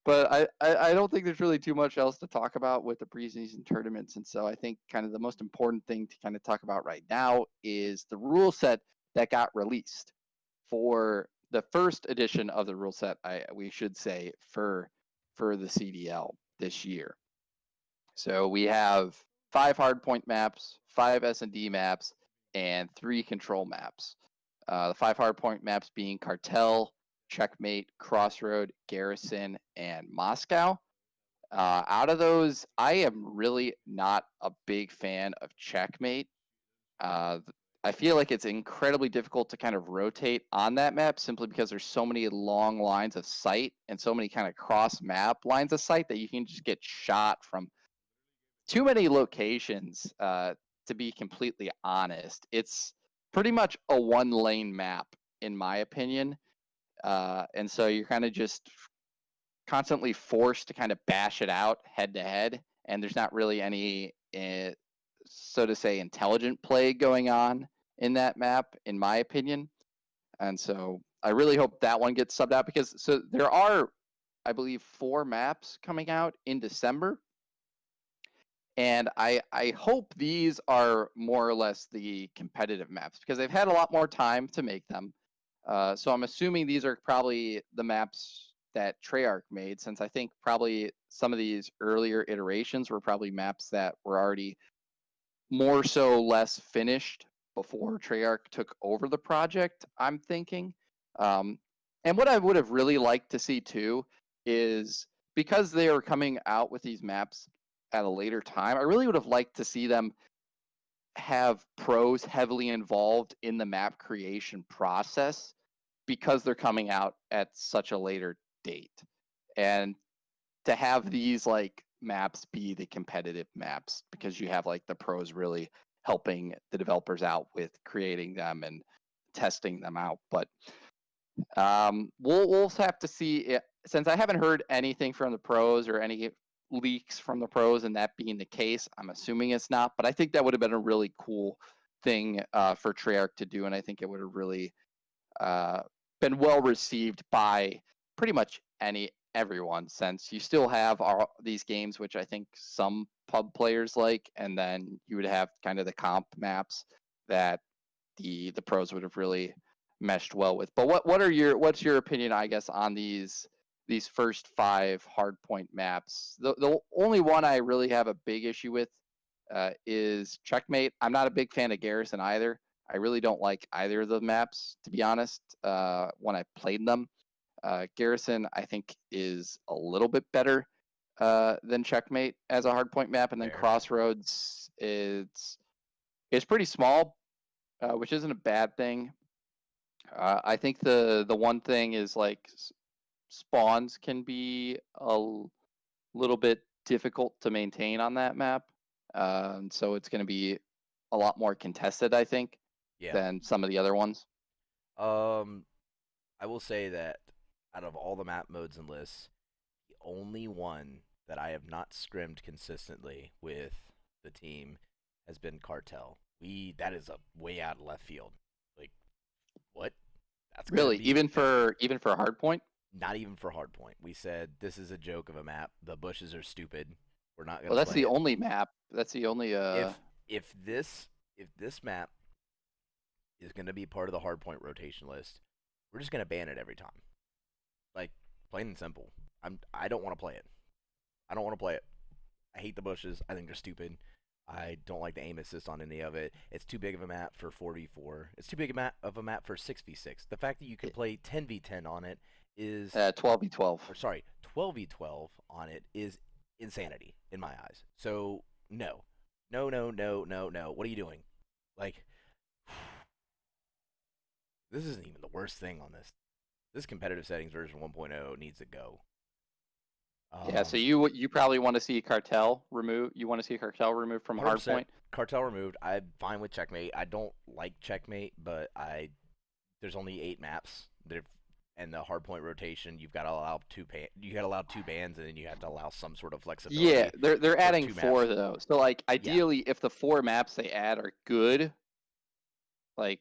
[SPEAKER 1] but I don't think there's really too much else to talk about with the preseason tournaments. And so I think kind of the most important thing to kind of talk about right now is the rule set that got released for the first edition of the rule set, we should say, for the CDL this year. So we have 5 hardpoint maps, 5 S&D maps, and 3 control maps. The 5 hardpoint maps being Cartel, Checkmate, Crossroad, Garrison, and Moscow. Out of those, I am really not a big fan of Checkmate. I feel like it's incredibly difficult to kind of rotate on that map simply because there's so many long lines of sight and so many kind of cross map lines of sight that you can just get shot from too many locations, to be completely honest. It's pretty much a one lane map, in my opinion. And so you're kind of just constantly forced to kind of bash it out head to head. And there's not really any, so to say, intelligent play going on in that map, in my opinion. And so I really hope that one gets subbed out because so there are, I believe, 4 maps coming out in December. And I hope these are more or less the competitive maps because they've had a lot more time to make them. So I'm assuming these are probably the maps that Treyarch made, since I think probably some of these earlier iterations were probably maps that were already more so less finished before Treyarch took over the project, I'm thinking. And what I would have really liked to see too is because they are coming out with these maps at a later time, I really would have liked to see them have pros heavily involved in the map creation process because they're coming out at such a later date. And to have these like maps be the competitive maps because you have like the pros really helping the developers out with creating them and testing them out. But we'll have to see it, since I haven't heard anything from the pros or any leaks from the pros, and that being the case, I'm assuming it's not. But I think that would have been a really cool thing for Treyarch to do, and I think it would have really uh, been well received by pretty much everyone, since you still have these games which I think some pub players like, and then you would have kind of the comp maps that the pros would have really meshed well with. But what's your opinion, I guess, on these first 5 hardpoint maps? The only one I really have a big issue with is Checkmate. I'm not a big fan of Garrison either. I really don't like either of the maps, to be honest, when I played them. Garrison, I think, is a little bit better than Checkmate as a hardpoint map, and then
[SPEAKER 2] Fair.
[SPEAKER 1] Crossroads is pretty small, which isn't a bad thing. I think the one thing is like spawns can be a little bit difficult to maintain on that map, so it's going to be a lot more contested, I think,
[SPEAKER 2] Yeah.
[SPEAKER 1] than some of the other ones.
[SPEAKER 2] Um, I will say that out of all the map modes and lists, the only one that I have not scrimmed consistently with the team has been Cartel. That is a way out of left field. Like, what? That's gonna
[SPEAKER 1] Really,
[SPEAKER 2] be
[SPEAKER 1] even for hardpoint.
[SPEAKER 2] not even for hardpoint. We said this is a joke of a map. The bushes are stupid. We're not
[SPEAKER 1] Well,
[SPEAKER 2] gonna
[SPEAKER 1] that's
[SPEAKER 2] play
[SPEAKER 1] the
[SPEAKER 2] it.
[SPEAKER 1] only map. That's the only
[SPEAKER 2] If this map is gonna be part of the hardpoint rotation list, we're just gonna ban it every time. Like, plain and simple. I don't want to play it. I don't want to play it. I hate the bushes. I think they're stupid. I don't like the aim assist on any of it. It's too big of a map for 4v4. It's too big of a map for 6v6. The fact that you can play 10v10 on it is
[SPEAKER 1] 12v12.
[SPEAKER 2] or sorry, 12v12 on it is insanity in my eyes. So, no. No, no, no, no, no. What are you doing? Like, this isn't even the worst thing on this. This competitive settings version 1.0 needs to go.
[SPEAKER 1] Yeah, so you probably want to see cartel removed. You want to see cartel removed from
[SPEAKER 2] 100%
[SPEAKER 1] hardpoint.
[SPEAKER 2] cartel removed. I'm fine with checkmate. I don't like checkmate, but there's only 8 maps. And the hardpoint rotation, you've got to allow you got to allow 2 bans, and then you have to allow some sort of
[SPEAKER 1] Yeah,
[SPEAKER 2] flexibility
[SPEAKER 1] they're
[SPEAKER 2] for
[SPEAKER 1] adding
[SPEAKER 2] 2
[SPEAKER 1] 4
[SPEAKER 2] maps.
[SPEAKER 1] though. So like
[SPEAKER 2] Yeah,
[SPEAKER 1] ideally, if the 4 maps they add are good, like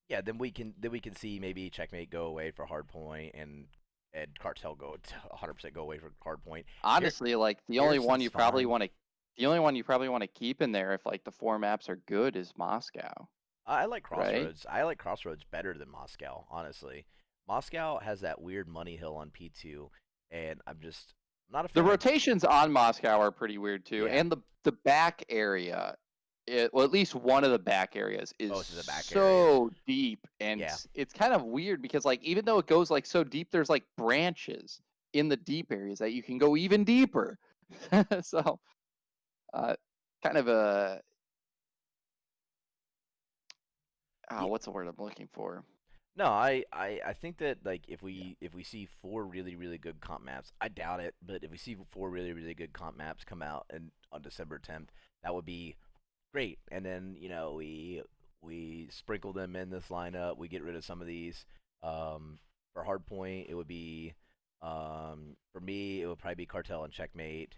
[SPEAKER 2] yeah. Then we can see maybe checkmate go away for hardpoint, and and Cartel go to 100% go away from Hardpoint.
[SPEAKER 1] Honestly, like the only one
[SPEAKER 2] Garrison's
[SPEAKER 1] you probably
[SPEAKER 2] fine.
[SPEAKER 1] want to, the only one you probably want to keep in there if like the 4 maps are good is Moscow,
[SPEAKER 2] I like
[SPEAKER 1] right?
[SPEAKER 2] Crossroads. I like Crossroads better than Moscow, honestly. Moscow has that weird money hill on P2, and I'm not a
[SPEAKER 1] The
[SPEAKER 2] fan.
[SPEAKER 1] rotations on Moscow are pretty weird too,
[SPEAKER 2] Yeah.
[SPEAKER 1] and the back area, well, at least one of the back areas is
[SPEAKER 2] Most of the back areas.
[SPEAKER 1] so deep, and
[SPEAKER 2] Yeah.
[SPEAKER 1] it's kind of weird because like even though it goes like so deep, there's like branches in the deep areas that you can go even deeper. So, uh, kind of a
[SPEAKER 2] Yeah.
[SPEAKER 1] what's the word I'm looking for?
[SPEAKER 2] No, I think that like if we see four really good comp maps, I doubt it, but if we see four really good comp maps come out and on December 10th, that would be great. And then we sprinkle them in this lineup. We get rid of some of these. For Hardpoint, it would be for me it would probably be Cartel and Checkmate.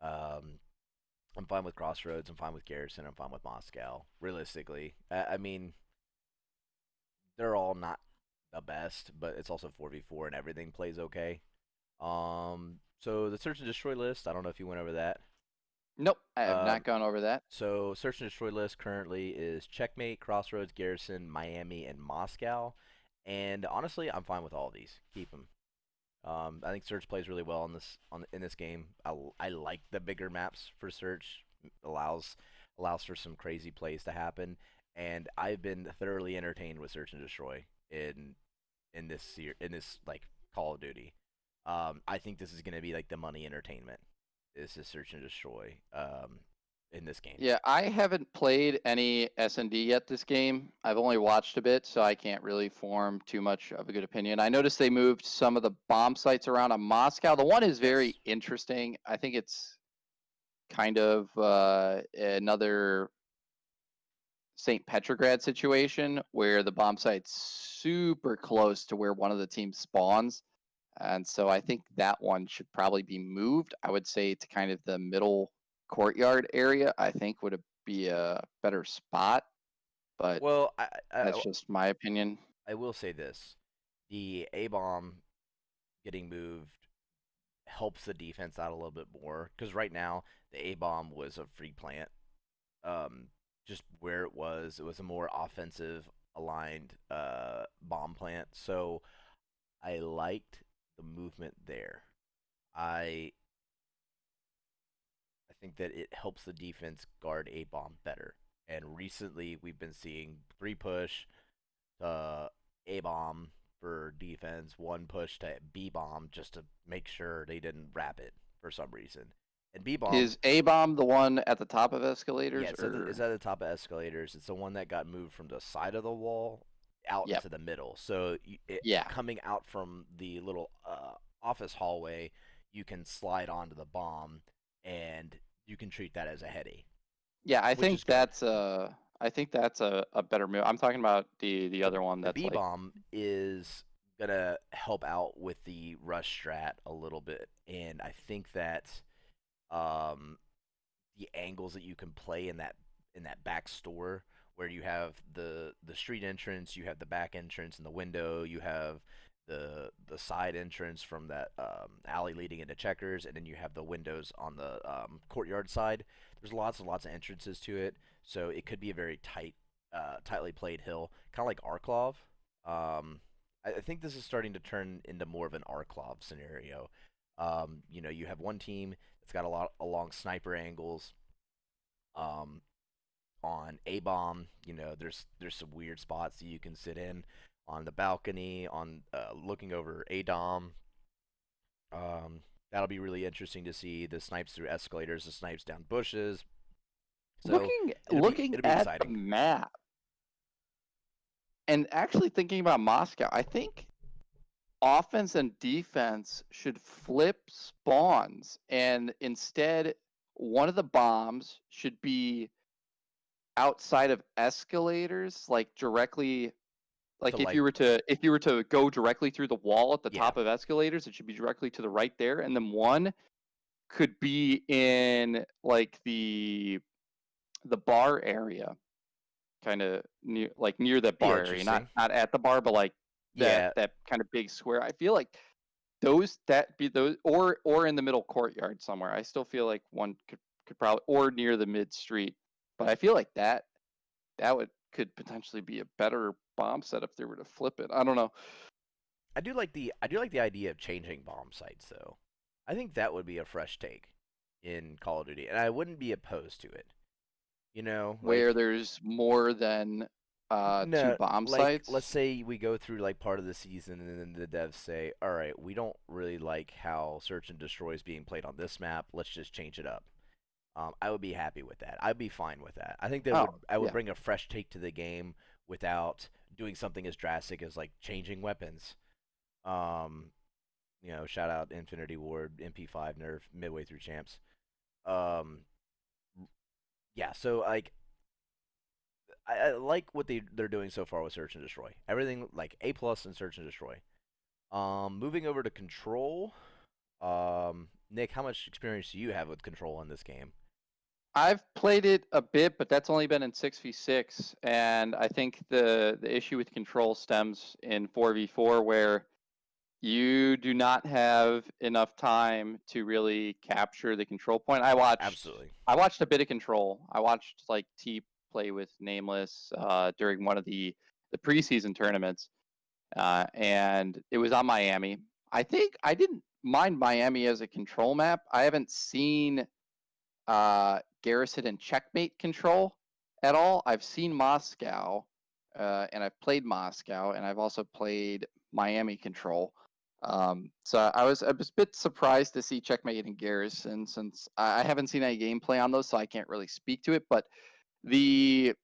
[SPEAKER 2] Um, I'm fine with Crossroads. I'm fine with Garrison. I'm fine with Moscow. Realistically, I mean they're all not the best, but it's also 4v4 and everything plays okay. So the search and destroy list, I don't know if you went over that.
[SPEAKER 1] Nope, I have
[SPEAKER 2] Um,
[SPEAKER 1] not gone over that.
[SPEAKER 2] so search and destroy list currently is Checkmate, Crossroads, Garrison, Miami, and Moscow. And honestly, I'm fine with all of these. Keep them. I think Search plays really well in this game. I like the bigger maps for Search. Allows for some crazy plays to happen, and I've been thoroughly entertained with Search and Destroy in this like Call of Duty. I think this is going to be like the money entertainment. Is to Search and Destroy in this game.
[SPEAKER 1] Yeah, I haven't played any S&D yet this game. I've only watched a bit, so I can't really form too much of a good opinion. I noticed they moved some of the bomb sites around on Moscow. The one is very
[SPEAKER 2] Yes.
[SPEAKER 1] interesting. I think it's kind of another St. Petrograd situation where the bomb site's super close to where one of the teams spawns. And so I think that one should probably be moved. I would say to kind of the middle courtyard area, I think would be a better spot, but
[SPEAKER 2] Well,
[SPEAKER 1] that's just my opinion.
[SPEAKER 2] I will say this: the A bomb getting moved helps the defense out a little bit more because right now the A bomb was a free plant. Just where it was a more offensive aligned bomb plant. So I liked the movement there. I I think that it helps the defense guard A bomb better. And recently we've been seeing three push to A bomb for defense, one push to B bomb just to make sure they didn't wrap it for some reason. And B bomb,
[SPEAKER 1] Is A bomb the one at the top of
[SPEAKER 2] yeah,
[SPEAKER 1] escalators
[SPEAKER 2] it's
[SPEAKER 1] or?
[SPEAKER 2] at the top of escalators. It's the one that got moved from the side of the wall out
[SPEAKER 1] Yep.
[SPEAKER 2] into the middle. So
[SPEAKER 1] Yeah.
[SPEAKER 2] coming out from the little office hallway, you can slide onto the bomb, and you can treat that as a heady,
[SPEAKER 1] Yeah,
[SPEAKER 2] which is good.
[SPEAKER 1] I think that's a better move. I'm talking about the
[SPEAKER 2] The
[SPEAKER 1] other one
[SPEAKER 2] the
[SPEAKER 1] that's
[SPEAKER 2] B
[SPEAKER 1] like,
[SPEAKER 2] bomb is gonna help out with the rush strat a little bit, and I think that um, the angles that you can play in that back store where you have the street entrance, you have the back entrance and the window, you have the side entrance from that alley leading into checkers, and then you have the windows on the courtyard side. There's lots and lots of entrances to it, so it could be a very tightly played hill, kind of like Arklov. I think this is starting to turn into more of an Arklov scenario. You have one team that's got a lot along sniper angles. Um, on A bomb, there's some weird spots that you can sit in on the balcony, on looking over A dom. That'll be really interesting to see the snipes through escalators, the snipes down bushes. So
[SPEAKER 1] looking
[SPEAKER 2] it'll be
[SPEAKER 1] at the
[SPEAKER 2] exciting.
[SPEAKER 1] map and actually thinking about Moscow, I think offense and defense should flip spawns, and instead one of the bombs should be outside of escalators, like directly,
[SPEAKER 2] To
[SPEAKER 1] like
[SPEAKER 2] like,
[SPEAKER 1] if you were to go directly through the wall at the
[SPEAKER 2] yeah,
[SPEAKER 1] top of escalators, it should be directly to the right there, and then one could be in like the bar area, kind of near that
[SPEAKER 2] be
[SPEAKER 1] bar area, not
[SPEAKER 2] interesting.
[SPEAKER 1] not at the bar, but like that
[SPEAKER 2] Yeah,
[SPEAKER 1] that kind of big square. I feel like or in the middle courtyard somewhere. I still feel like one could probably, or near the mid street. But I feel like that would could potentially be a better bomb set if they were to flip it. I don't know.
[SPEAKER 2] I do like the idea of changing bomb sites though. I think that would be a fresh take in Call of Duty, and I wouldn't be opposed to it.
[SPEAKER 1] Where there's more than two
[SPEAKER 2] no,
[SPEAKER 1] bomb
[SPEAKER 2] like let's
[SPEAKER 1] sites.
[SPEAKER 2] say we go through like part of the season, and then the devs say, "All right, we don't really like how Search and Destroy is being played on this map. Let's just change it up." I would be happy with that. I'd be fine with that. I think that would
[SPEAKER 1] Oh,
[SPEAKER 2] I would
[SPEAKER 1] yeah.
[SPEAKER 2] bring a fresh take to the game without doing something as drastic as like changing weapons. Um, shout out Infinity Ward, MP5 nerf midway through champs. Um, yeah, so like I like what they're doing so far with Search and Destroy. Everything like A plus and Search and Destroy. Moving over to Control. Nick, how much experience do you have with Control in this game?
[SPEAKER 1] I've played it a bit, but that's only been in 6v6, and I think the issue with control stems in 4v4 where you do not have enough time to really capture the control point.
[SPEAKER 2] Absolutely.
[SPEAKER 1] I watched a bit of control. I watched like T play with Nameless during one of the preseason tournaments, and it was on Miami. I think I didn't mind Miami as a control map. I haven't seen Garrison and Checkmate control at all. I've seen Moscow, and I've played Moscow, and I've also played Miami control. So I was a bit surprised to see Checkmate and Garrison since I haven't seen any gameplay on those, so I can't really speak to it. But the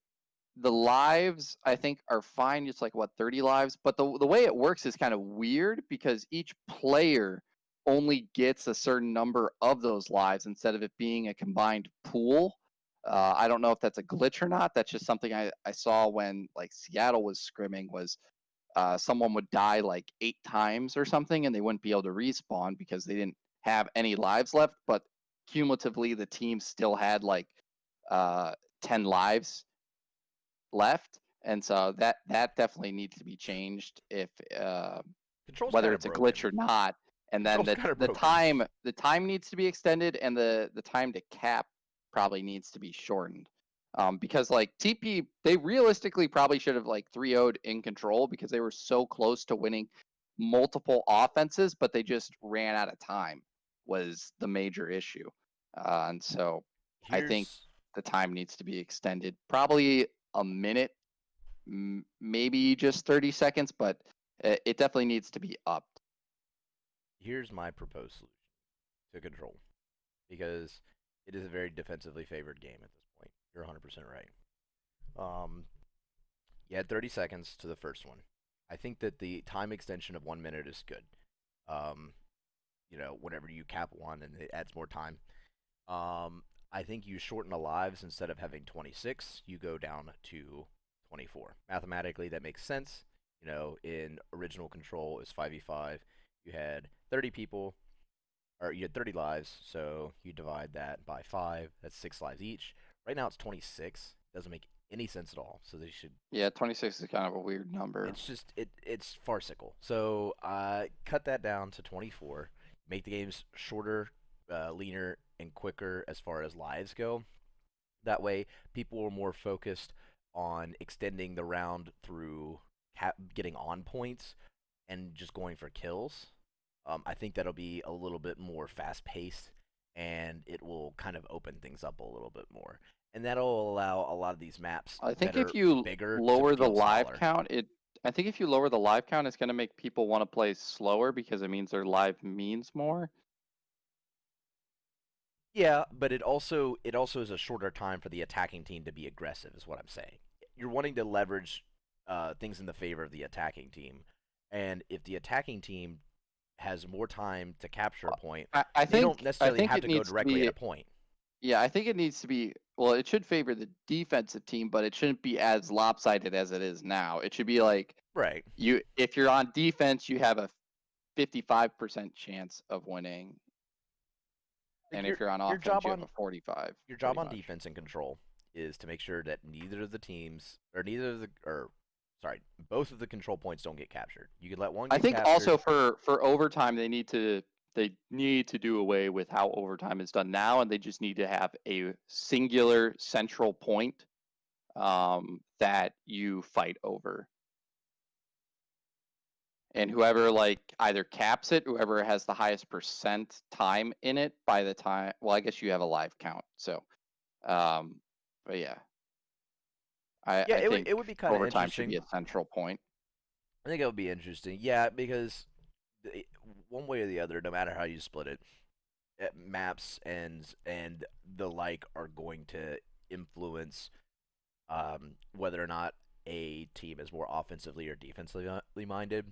[SPEAKER 1] the lives I think are fine. It's like what 30 lives, but the way it works is kind of weird because each player only gets a certain number of those lives instead of it being a combined pool. I don't know if that's a glitch or not. That's just something I saw when like Seattle was scrimming was someone would die like 8 times or something and they wouldn't be able to respawn because they didn't have any lives left. But cumulatively, the team still had like 10 lives left, and so that definitely needs to be changed if
[SPEAKER 2] Control's
[SPEAKER 1] whether
[SPEAKER 2] kind of
[SPEAKER 1] it's a glitch
[SPEAKER 2] broken.
[SPEAKER 1] or not. And then
[SPEAKER 2] Control's kind of
[SPEAKER 1] the
[SPEAKER 2] broken.
[SPEAKER 1] time needs to be extended, and the time to cap probably needs to be shortened. Because like TP, they realistically probably should have like 3-0'd in control because they were so close to winning multiple offenses, but they just ran out of time was the major issue. And so I think
[SPEAKER 2] Here's
[SPEAKER 1] the time needs to be extended, probably a minute, maybe just 30 seconds, but it definitely needs to be upped.
[SPEAKER 2] here's my proposed solution to Control because it is a very defensively favored game at this point. You're 100% right. Um, you had 30 seconds to the first one. I think that the time extension of 1 minute is good. Um, whenever you cap one and it adds more time. I think you shorten the lives instead of having 26, you go down to 24. Mathematically, that makes sense. In original Control is 5v5. You had 30 people, or you had 30 lives, so you divide that by 5. That's 6 lives each. Right now it's 26. Doesn't make any sense at all. So they should.
[SPEAKER 1] Yeah, 26 is kind of a weird number.
[SPEAKER 2] It's just it's farcical. So cut that down to 24. Make the games shorter, leaner, and quicker as far as lives go. That way, people are more focused on extending the round through getting on points and just going for kills. I think that'll be a little bit more fast paced and it will kind of open things up a little bit more. And that'll allow a lot of these maps
[SPEAKER 1] I
[SPEAKER 2] that
[SPEAKER 1] think if
[SPEAKER 2] are
[SPEAKER 1] you
[SPEAKER 2] bigger to
[SPEAKER 1] lower the
[SPEAKER 2] feel
[SPEAKER 1] live
[SPEAKER 2] smaller.
[SPEAKER 1] count, I think if you lower the live count, it's going to make people want to play slower because it means their live means more.
[SPEAKER 2] Yeah, but it also is a shorter time for the attacking team to be aggressive, is what I'm saying. You're wanting to leverage things in the favor of the attacking team, and if the attacking team has more time to capture a point,
[SPEAKER 1] I
[SPEAKER 2] they don't
[SPEAKER 1] think I
[SPEAKER 2] necessarily
[SPEAKER 1] think
[SPEAKER 2] have
[SPEAKER 1] it
[SPEAKER 2] to go
[SPEAKER 1] needs to
[SPEAKER 2] directly at
[SPEAKER 1] be
[SPEAKER 2] a point.
[SPEAKER 1] yeah, I think it needs to be well, it should favor the defensive team, but it shouldn't be as lopsided as it is now. It should be like
[SPEAKER 2] Right.
[SPEAKER 1] you if you're on defense, you have a 55% chance of winning,
[SPEAKER 2] Like
[SPEAKER 1] and
[SPEAKER 2] your
[SPEAKER 1] if you're on
[SPEAKER 2] your
[SPEAKER 1] offense,
[SPEAKER 2] job
[SPEAKER 1] you have a
[SPEAKER 2] on
[SPEAKER 1] 45
[SPEAKER 2] your job
[SPEAKER 1] pretty
[SPEAKER 2] on
[SPEAKER 1] much.
[SPEAKER 2] defense and control is to make sure that neither of the teams or neither of the or sorry, both of the control points don't get captured. You can let one
[SPEAKER 1] I
[SPEAKER 2] get
[SPEAKER 1] think also
[SPEAKER 2] captured.
[SPEAKER 1] for overtime they need to do away with how overtime is done now, and they just need to have a singular central point that you fight over. And whoever like either caps it, whoever has the highest percent time in it by the time. Well, I guess you have a live count, so um, but yeah, I
[SPEAKER 2] Yeah,
[SPEAKER 1] I think
[SPEAKER 2] it would be kind of
[SPEAKER 1] overtime should be
[SPEAKER 2] interesting.
[SPEAKER 1] a central point.
[SPEAKER 2] I think it would be interesting. Yeah, because the- one way or the other, no matter how you split it, maps and the like are going to influence whether or not a team is more offensively or defensively minded.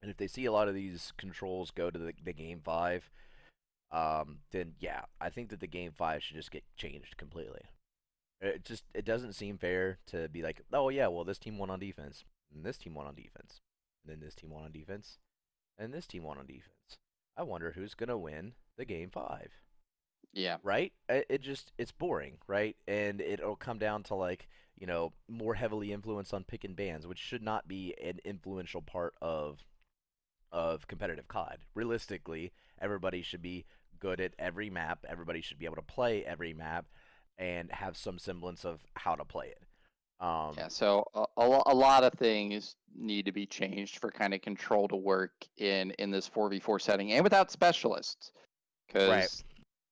[SPEAKER 2] And if they see a lot of these controls go to the game five, then yeah, I think that the game five should just get changed completely. It doesn't seem fair to be like, oh yeah, well this team won on defense, and this team won on defense, and then this team won on defense, and this team won on defense. I wonder who's gonna win the game five,
[SPEAKER 1] Yeah,
[SPEAKER 2] right? It's boring, right? And it'll come down to like more heavily influenced on pick and bans, which should not be an influential part of competitive COD. Realistically, everybody should be good at every map. Everybody should be able to play every map and have some semblance of how to play it.
[SPEAKER 1] yeah. So a lot of things need to be changed for kind of control to work in this 4v4 setting and without specialists,
[SPEAKER 2] Right.
[SPEAKER 1] because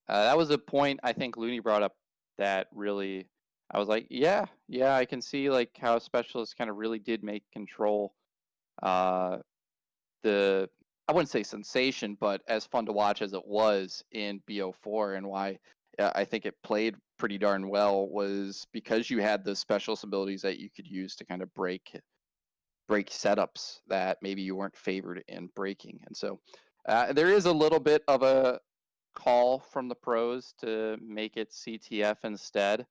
[SPEAKER 1] that was a point I think Looney brought up that really I was like, yeah, yeah, I can see like how specialists kind of really did make control uh the I wouldn't say sensation, but as fun to watch as it was in BO4, and why I think it played pretty darn well was because you had the specialist abilities that you could use to kind of break setups that maybe you weren't favored in breaking. And so there is a little bit of a call from the pros to make it CTF instead.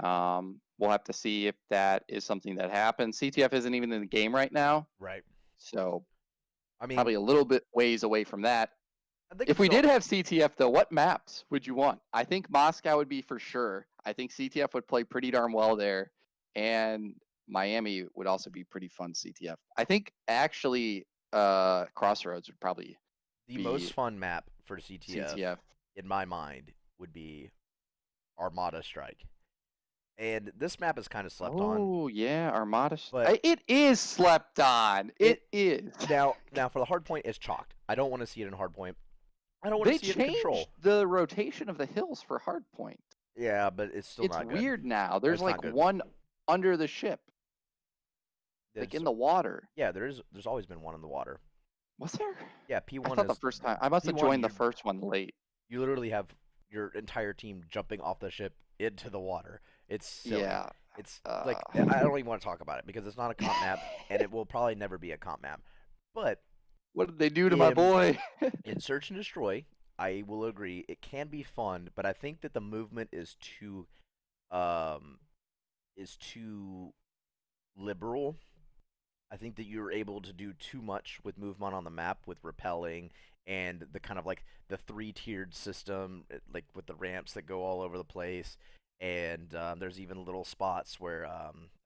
[SPEAKER 1] We'll have to see if that is something that happens. CTF isn't even in the game right now,
[SPEAKER 2] Right.
[SPEAKER 1] so
[SPEAKER 2] I mean,
[SPEAKER 1] probably a little bit ways away from that.
[SPEAKER 2] I think
[SPEAKER 1] If
[SPEAKER 2] it's
[SPEAKER 1] we
[SPEAKER 2] still
[SPEAKER 1] did have CTF though, what maps would you want? I think Moscow would be for sure. I think CTF would play pretty darn well there, and Miami would also be pretty fun CTF. I think actually Crossroads would probably
[SPEAKER 2] the most
[SPEAKER 1] be
[SPEAKER 2] fun map for CTF
[SPEAKER 1] CTF.
[SPEAKER 2] in my mind would be Armada Strike. And this map is kind of slept on,
[SPEAKER 1] Oh yeah, Armada.
[SPEAKER 2] but
[SPEAKER 1] It is slept on.
[SPEAKER 2] it
[SPEAKER 1] It is.
[SPEAKER 2] now for the hard point it's chalked. I don't want to see it in hard point. I don't want to
[SPEAKER 1] They
[SPEAKER 2] see it in
[SPEAKER 1] changed
[SPEAKER 2] control.
[SPEAKER 1] the rotation of the hills for hardpoint.
[SPEAKER 2] Yeah, but it's still
[SPEAKER 1] It's
[SPEAKER 2] not good.
[SPEAKER 1] weird now. There's
[SPEAKER 2] It's not
[SPEAKER 1] like
[SPEAKER 2] good.
[SPEAKER 1] one under the ship, like
[SPEAKER 2] There's
[SPEAKER 1] in the water.
[SPEAKER 2] yeah, there's always been one in the water.
[SPEAKER 1] Was there?
[SPEAKER 2] Yeah,
[SPEAKER 1] I
[SPEAKER 2] P1
[SPEAKER 1] thought the
[SPEAKER 2] is
[SPEAKER 1] first time I must have
[SPEAKER 2] P1
[SPEAKER 1] joined the first one late.
[SPEAKER 2] you literally have your entire team jumping off the ship into the water. It's silly.
[SPEAKER 1] Yeah.
[SPEAKER 2] It's
[SPEAKER 1] Uh,
[SPEAKER 2] like I don't even want to talk about it because it's not a comp map and it will probably never be a comp map. But
[SPEAKER 1] what did they do to my
[SPEAKER 2] in
[SPEAKER 1] boy?
[SPEAKER 2] in Search and Destroy, I will agree it can be fun, but I think that the movement um is too liberal. I think that you're able to do too much with movement on the map with repelling and the kind of like the three-tiered system, like with the ramps that go all over the place. And there's even little spots where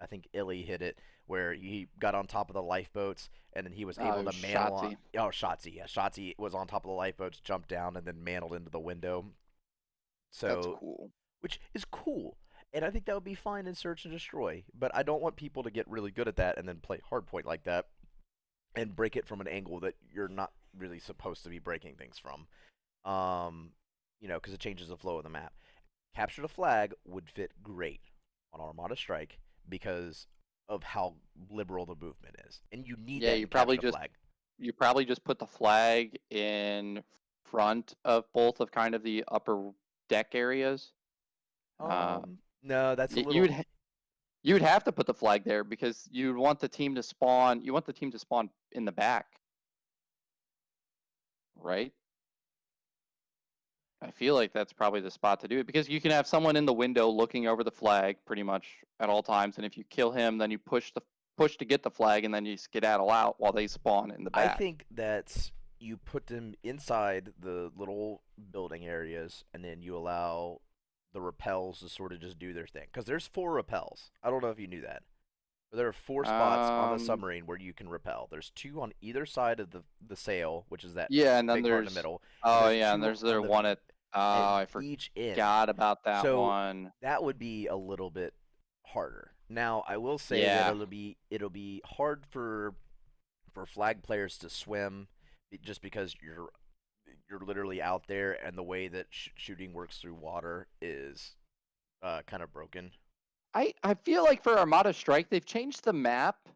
[SPEAKER 2] I think Illy hit it, where he got on top of the lifeboats and then he was able
[SPEAKER 1] Oh,
[SPEAKER 2] to mantle on.
[SPEAKER 1] Shotzi.
[SPEAKER 2] Oh, Shotzi, yeah, Shotzi was on top of the lifeboats, jumped down, and then mantled into the window.
[SPEAKER 1] That's
[SPEAKER 2] So
[SPEAKER 1] cool.
[SPEAKER 2] which is cool. And I think that would be fine in Search and Destroy. But I don't want people to get really good at that and then play Hardpoint like that and break it from an angle that you're not really supposed to be breaking things from. Because it changes the flow of the map. Capture the Flag would fit great on Armada Strike because of how liberal the movement is. And you need
[SPEAKER 1] Yeah,
[SPEAKER 2] that in Capture the Flag.
[SPEAKER 1] you probably just put the flag in front of both of kind of the upper deck areas. Uh,
[SPEAKER 2] No, that's a
[SPEAKER 1] y-
[SPEAKER 2] little.
[SPEAKER 1] you'd you'd have to put the flag there because you'd want the team to spawn. You want the team to spawn in the back, right? I feel like that's probably the spot to do it because you can have someone in the window looking over the flag pretty much at all times, and if you kill him, then you push to get the flag, and then you skedaddle out while they spawn in the
[SPEAKER 2] I
[SPEAKER 1] back.
[SPEAKER 2] think that you put them inside the little building areas, and then you allow the repels to sort of just do their thing. Because there's 4 repels. I don't know if you knew that. There are 4 spots on the
[SPEAKER 1] Um,
[SPEAKER 2] submarine where you can rappel. There's 2 on either side of the sail, which is that
[SPEAKER 1] yeah, and then
[SPEAKER 2] big part in the
[SPEAKER 1] there's
[SPEAKER 2] middle, and
[SPEAKER 1] oh
[SPEAKER 2] there's
[SPEAKER 1] yeah, and
[SPEAKER 2] 2
[SPEAKER 1] there's
[SPEAKER 2] on
[SPEAKER 1] there
[SPEAKER 2] the
[SPEAKER 1] one at oh,
[SPEAKER 2] at
[SPEAKER 1] I
[SPEAKER 2] each end.
[SPEAKER 1] forgot about that
[SPEAKER 2] So
[SPEAKER 1] one.
[SPEAKER 2] that would be a little bit harder. Now, I will say that
[SPEAKER 1] Yeah,
[SPEAKER 2] it'll be hard for flag players to swim just because you're literally out there, and the way that shooting works through water is kind of broken.
[SPEAKER 1] I feel like for Armada Strike, they've changed the map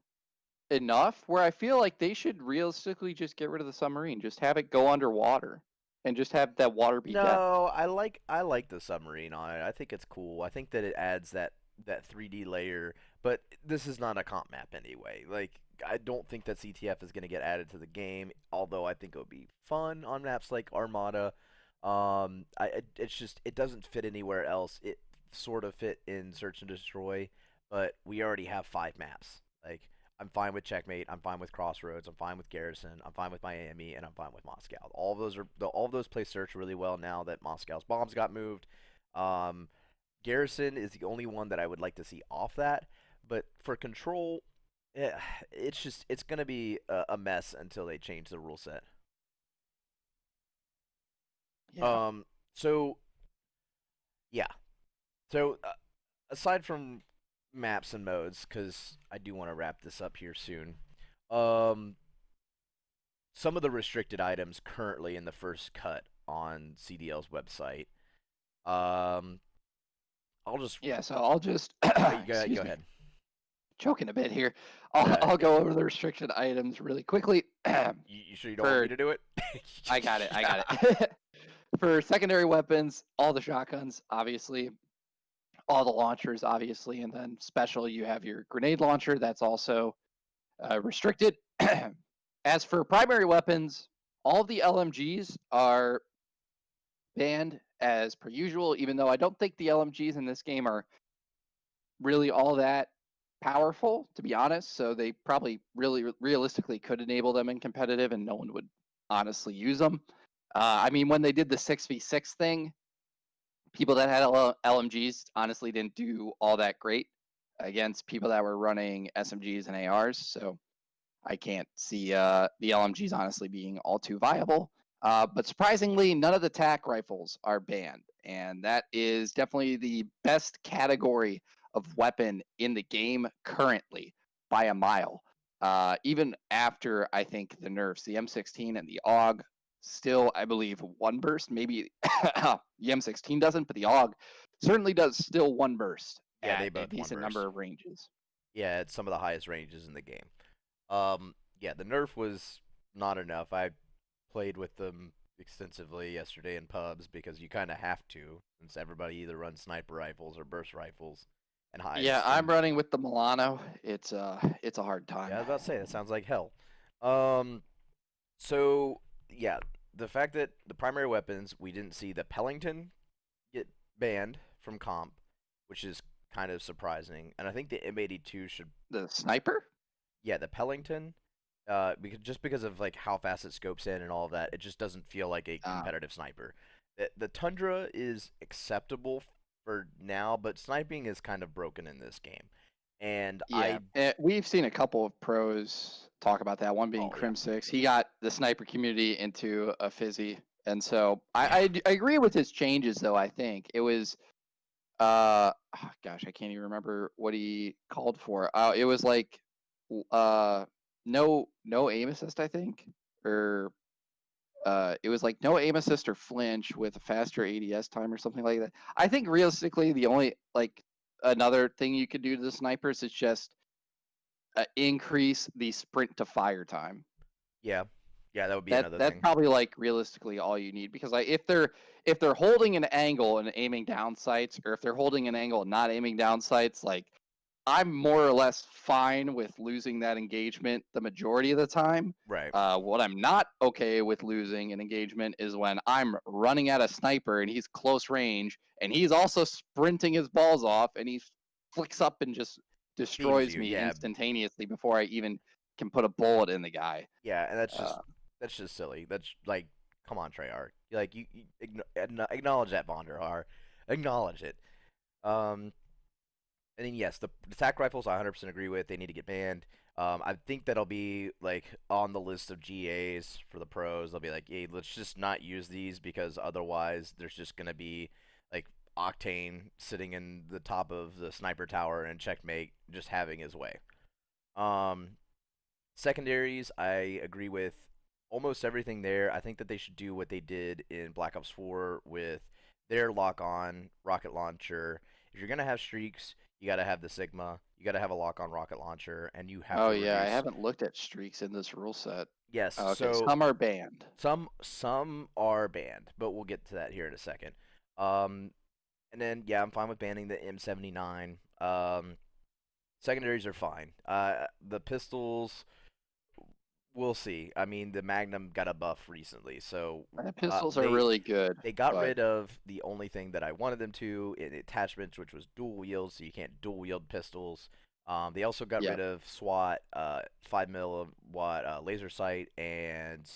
[SPEAKER 1] enough where I feel like they should realistically just get rid of the submarine, just have it go underwater, and just have that water be depth.
[SPEAKER 2] No, I like the submarine on it. I think it's cool. I think that it adds that 3D layer, but this is not a comp map anyway. Like I don't think that CTF is going to get added to the game, although I think it would be fun on maps like Armada. It's just it doesn't fit anywhere else. It sort of fit in Search and Destroy, but we already have 5 maps. Like I'm fine with Checkmate. I'm fine with Crossroads. I'm fine with Garrison. I'm fine with Miami, and I'm fine with Moscow. All of those play Search really well now that Moscow's bombs got moved. Um, Garrison is the only one that I would like to see off that. But for Control, eh, it's gonna be a mess until they change the rule set.
[SPEAKER 1] Yeah.
[SPEAKER 2] Um, so yeah. So aside from maps and modes, because I do want to wrap this up here soon. Um, some of the restricted items currently in the first cut on CDL's website. Um, I'll just
[SPEAKER 1] Yeah, so I'll just
[SPEAKER 2] go
[SPEAKER 1] excuse me,
[SPEAKER 2] ahead.
[SPEAKER 1] choking a bit here.
[SPEAKER 2] Uh,
[SPEAKER 1] I'll go over the restricted items really quickly.
[SPEAKER 2] you sure you don't want me
[SPEAKER 1] For
[SPEAKER 2] to do it?
[SPEAKER 1] I got it, I got it. For secondary weapons, all the shotguns, obviously, all the launchers, obviously, and then special, you have your grenade launcher. That's also restricted. As for primary weapons, all the LMGs are banned as per usual, even though I don't think the LMGs in this game are really all that powerful, to be honest. So they probably really realistically could enable them in competitive, and no one would honestly use them. I mean, when they did the 6v6 thing, people that had LMGs honestly didn't do all that great against people that were running SMGs and ARs. So I can't see the LMGs honestly being all too viable. But surprisingly, none of the TAC rifles are banned. And that is definitely the best category of weapon in the game currently by a mile. Even after, I think, the nerfs, the M16 and the AUG still, I believe, one burst. Maybe the M16 doesn't, but the AUG certainly does still one burst
[SPEAKER 2] Yeah, they
[SPEAKER 1] at a
[SPEAKER 2] both one
[SPEAKER 1] decent
[SPEAKER 2] burst.
[SPEAKER 1] number of ranges.
[SPEAKER 2] Yeah, it's some of the highest ranges in the game. Yeah, the nerf was not enough. I played with them extensively yesterday in pubs because you kind of have to, since everybody either runs sniper rifles or burst rifles and
[SPEAKER 1] Yeah,
[SPEAKER 2] hides.
[SPEAKER 1] I'm
[SPEAKER 2] And
[SPEAKER 1] running with the Milano. It's a hard
[SPEAKER 2] yeah, I
[SPEAKER 1] time.
[SPEAKER 2] was about to say that sounds like hell. Um, so yeah, the fact that the primary weapons we didn't see the Pellington get banned from comp, which is kind of surprising, and I think the M82 should,
[SPEAKER 1] The sniper?
[SPEAKER 2] yeah, the Pellington, because of like how fast it scopes in and all of that, it just doesn't feel like a
[SPEAKER 1] Uh,
[SPEAKER 2] competitive sniper. The Tundra is acceptable for now, but sniping is kind of broken in this game, and
[SPEAKER 1] yeah, we've seen a couple of pros talk about that. One being
[SPEAKER 2] oh yeah,
[SPEAKER 1] Crim6. He got the sniper community into a fizzy, and so I,
[SPEAKER 2] yeah,
[SPEAKER 1] I agree with his changes. Though I think it was gosh, I can't even remember what he called for. It was like uh no aim assist, I think, or it was like no aim assist or flinch with a faster ADS time or something like that. I think realistically, the only like another thing you could do to the snipers is just increase the sprint to fire time.
[SPEAKER 2] yeah, yeah. That would be
[SPEAKER 1] That
[SPEAKER 2] another
[SPEAKER 1] that's
[SPEAKER 2] thing.
[SPEAKER 1] probably like realistically all you need because like if they're holding an angle and aiming down sights, or if they're holding an angle and not aiming down sights, like I'm more or less fine with losing that engagement the majority of the time.
[SPEAKER 2] Right.
[SPEAKER 1] What I'm not okay with losing an engagement is when I'm running at a sniper and he's close range and he's also sprinting his balls off and he flicks up and just
[SPEAKER 2] Beams
[SPEAKER 1] destroys
[SPEAKER 2] you.
[SPEAKER 1] me
[SPEAKER 2] Yeah,
[SPEAKER 1] instantaneously before I even can put a bullet in the guy.
[SPEAKER 2] yeah, and
[SPEAKER 1] Uh,
[SPEAKER 2] that's just silly. That's like, come on, Treyarch. Like acknowledge that Vonderhaar, acknowledge it. Um, And then yes, the attack rifles I 100% agree with. They need to get banned. I think that'll be like on the list of GAs for the pros. They'll be like, hey, let's just not use these because otherwise there's just gonna be like Octane sitting in the top of the sniper tower and checkmate just having his way. Um, Secondaries, I agree with almost everything there. I think that they should do what they did in Black Ops 4 with their lock on rocket launcher. If you're going to have streaks, you got to have the Sigma, you got to have a lock on rocket launcher, and you have
[SPEAKER 1] Oh
[SPEAKER 2] to
[SPEAKER 1] yeah, I
[SPEAKER 2] reduce.
[SPEAKER 1] haven't looked at streaks in this rule set.
[SPEAKER 2] Yes,
[SPEAKER 1] Okay,
[SPEAKER 2] so
[SPEAKER 1] some are banned.
[SPEAKER 2] some are banned, but we'll get to that here in a second. Um, and then yeah, I'm fine with banning the M79. Secondaries are fine. The pistols, we'll see. I mean, the Magnum got a buff recently, so
[SPEAKER 1] Pistols are
[SPEAKER 2] they
[SPEAKER 1] really good,
[SPEAKER 2] they got
[SPEAKER 1] but
[SPEAKER 2] rid of the only thing that I wanted them to in attachments, which was dual wield, so you can't dual wield pistols. They also got
[SPEAKER 1] yeah.
[SPEAKER 2] rid of SWAT, 5 milliwatt laser sight, and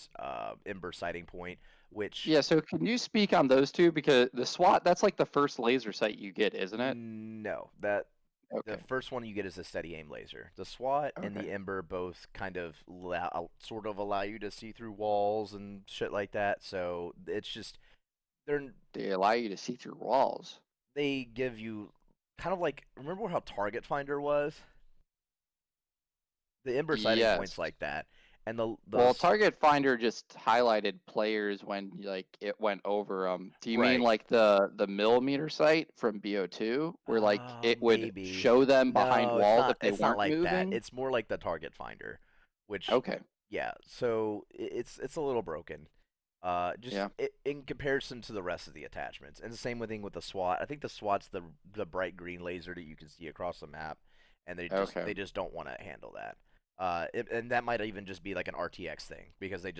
[SPEAKER 2] Ember sighting point, which
[SPEAKER 1] Yeah, so can you speak on those two? Because the SWAT, that's like the first laser sight you get, isn't it?
[SPEAKER 2] no, that the
[SPEAKER 1] Okay.
[SPEAKER 2] first one you get is a steady aim laser. The SWAT and
[SPEAKER 1] Okay.
[SPEAKER 2] the Ember both kind of sort of allow you to see through walls and shit like that. So it's just they're
[SPEAKER 1] They allow you to see through walls.
[SPEAKER 2] they give you kind of like remember how Target Finder was? The Ember sighting
[SPEAKER 1] Yes.
[SPEAKER 2] points like that, and the
[SPEAKER 1] Well, Target Finder just highlighted players when like it went over them. Do you mean
[SPEAKER 2] right.
[SPEAKER 1] like the millimeter sight from BO2 where like it would
[SPEAKER 2] Maybe.
[SPEAKER 1] show them behind
[SPEAKER 2] No, it's
[SPEAKER 1] walls
[SPEAKER 2] not.
[SPEAKER 1] if they
[SPEAKER 2] It's not
[SPEAKER 1] weren't
[SPEAKER 2] like that.
[SPEAKER 1] moving?
[SPEAKER 2] It's more like the Target Finder, which
[SPEAKER 1] Okay.
[SPEAKER 2] yeah. So it's a little broken. Just
[SPEAKER 1] Yeah.
[SPEAKER 2] in comparison to the rest of the attachments, and the same thing with the SWAT. I think the SWAT's the bright green laser that you can see across the map, and
[SPEAKER 1] Okay.
[SPEAKER 2] they just don't want to handle that. And that might even just be like an RTX thing because they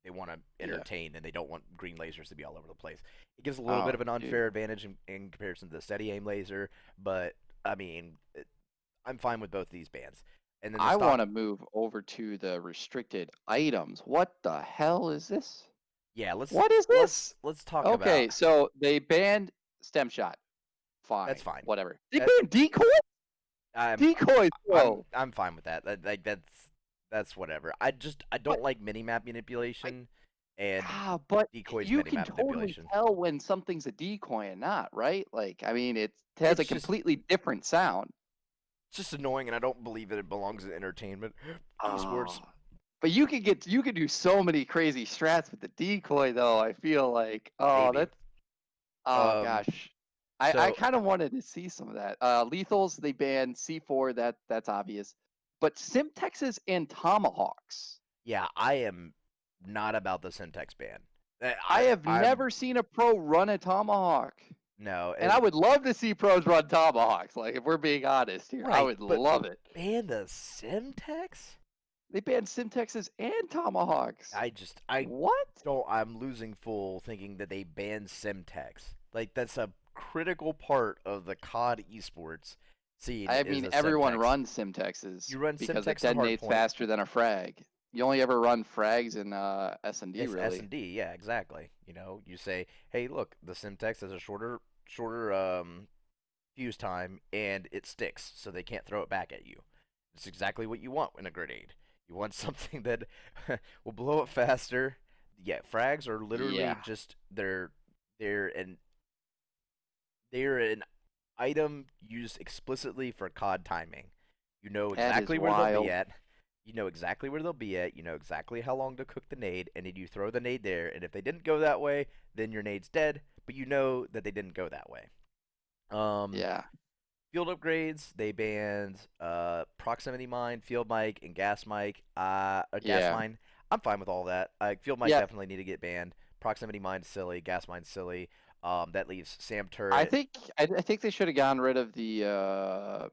[SPEAKER 2] want to
[SPEAKER 1] Yeah.
[SPEAKER 2] entertain and they don't want green lasers to be all over the place. It gives a little bit
[SPEAKER 1] Oh,
[SPEAKER 2] of an
[SPEAKER 1] dude.
[SPEAKER 2] unfair advantage in comparison to the steady aim laser, but I mean, I'm fine with both these bands. And then the
[SPEAKER 1] I
[SPEAKER 2] stock,
[SPEAKER 1] want to move over to the restricted items. What the hell is this?
[SPEAKER 2] yeah,
[SPEAKER 1] What is this?
[SPEAKER 2] let's talk about
[SPEAKER 1] Okay, so they banned stem shot.
[SPEAKER 2] that's
[SPEAKER 1] Fine,
[SPEAKER 2] fine.
[SPEAKER 1] whatever. They
[SPEAKER 2] That
[SPEAKER 1] banned decoy?
[SPEAKER 2] I'm
[SPEAKER 1] Decoys, bro.
[SPEAKER 2] I'm fine with that. Like that's whatever. I
[SPEAKER 1] But
[SPEAKER 2] don't like mini map
[SPEAKER 1] I
[SPEAKER 2] manipulation and
[SPEAKER 1] but
[SPEAKER 2] decoys
[SPEAKER 1] you
[SPEAKER 2] mini
[SPEAKER 1] can
[SPEAKER 2] map
[SPEAKER 1] totally
[SPEAKER 2] manipulation.
[SPEAKER 1] tell when something's a decoy and not, right? Like, I mean, it has a
[SPEAKER 2] It's just
[SPEAKER 1] completely different sound.
[SPEAKER 2] it's just annoying, and I don't believe that it belongs in entertainment, esports.
[SPEAKER 1] Oh, but you can do so many crazy strats with the decoy, though. I feel like, oh,
[SPEAKER 2] Maybe.
[SPEAKER 1] that's oh
[SPEAKER 2] Um.
[SPEAKER 1] gosh. I
[SPEAKER 2] So
[SPEAKER 1] kind of wanted to see some of that. Lethals they banned C4. That's obvious. But Simtexes and Tomahawks.
[SPEAKER 2] yeah, I am not about the syntax ban.
[SPEAKER 1] I have
[SPEAKER 2] I'm
[SPEAKER 1] never seen a pro run a Tomahawk.
[SPEAKER 2] no,
[SPEAKER 1] And I
[SPEAKER 2] and
[SPEAKER 1] would love to see pros run tomahawks. Like, if we're being honest here, I
[SPEAKER 2] right,
[SPEAKER 1] would
[SPEAKER 2] but
[SPEAKER 1] love it.
[SPEAKER 2] ban the syntax.
[SPEAKER 1] They banned Simtexes and tomahawks.
[SPEAKER 2] I
[SPEAKER 1] What?
[SPEAKER 2] don't. I'm losing full thinking that they banned Simtex. Like that's a critical part of the COD esports scene
[SPEAKER 1] I
[SPEAKER 2] is
[SPEAKER 1] mean,
[SPEAKER 2] a
[SPEAKER 1] everyone
[SPEAKER 2] Simtex.
[SPEAKER 1] runs Simtexes
[SPEAKER 2] You run
[SPEAKER 1] because it
[SPEAKER 2] Simtex and
[SPEAKER 1] detonates
[SPEAKER 2] Hardpoint.
[SPEAKER 1] faster than a frag. You only ever run frags in S&D,
[SPEAKER 2] It's S
[SPEAKER 1] really.
[SPEAKER 2] and D. Yeah, exactly. You know, you say, hey, look, the Simtex has a shorter fuse time and it sticks, so they can't throw it back at you. It's exactly what you want in a grenade. You want something that will blow up faster. Yeah, frags are literally
[SPEAKER 1] Yeah,
[SPEAKER 2] just they're an they're an item used explicitly for COD timing. You know
[SPEAKER 1] that is
[SPEAKER 2] exactly where they'll be
[SPEAKER 1] wild.
[SPEAKER 2] at. You know exactly where they'll be at. You know exactly how long to cook the nade, and then you throw the nade there. And if they didn't go that way, then your nade's dead. But you know that they didn't go that way. Um,
[SPEAKER 1] Yeah,
[SPEAKER 2] Field upgrades, they banned proximity mine, field mic, and gas mic. A gas
[SPEAKER 1] yeah,
[SPEAKER 2] mine. I'm fine with all that. Field mic
[SPEAKER 1] yeah.
[SPEAKER 2] definitely need to get banned. Proximity mine silly. Gas mine silly. That leaves Sam
[SPEAKER 1] I
[SPEAKER 2] turret.
[SPEAKER 1] think I think they should have gotten rid of the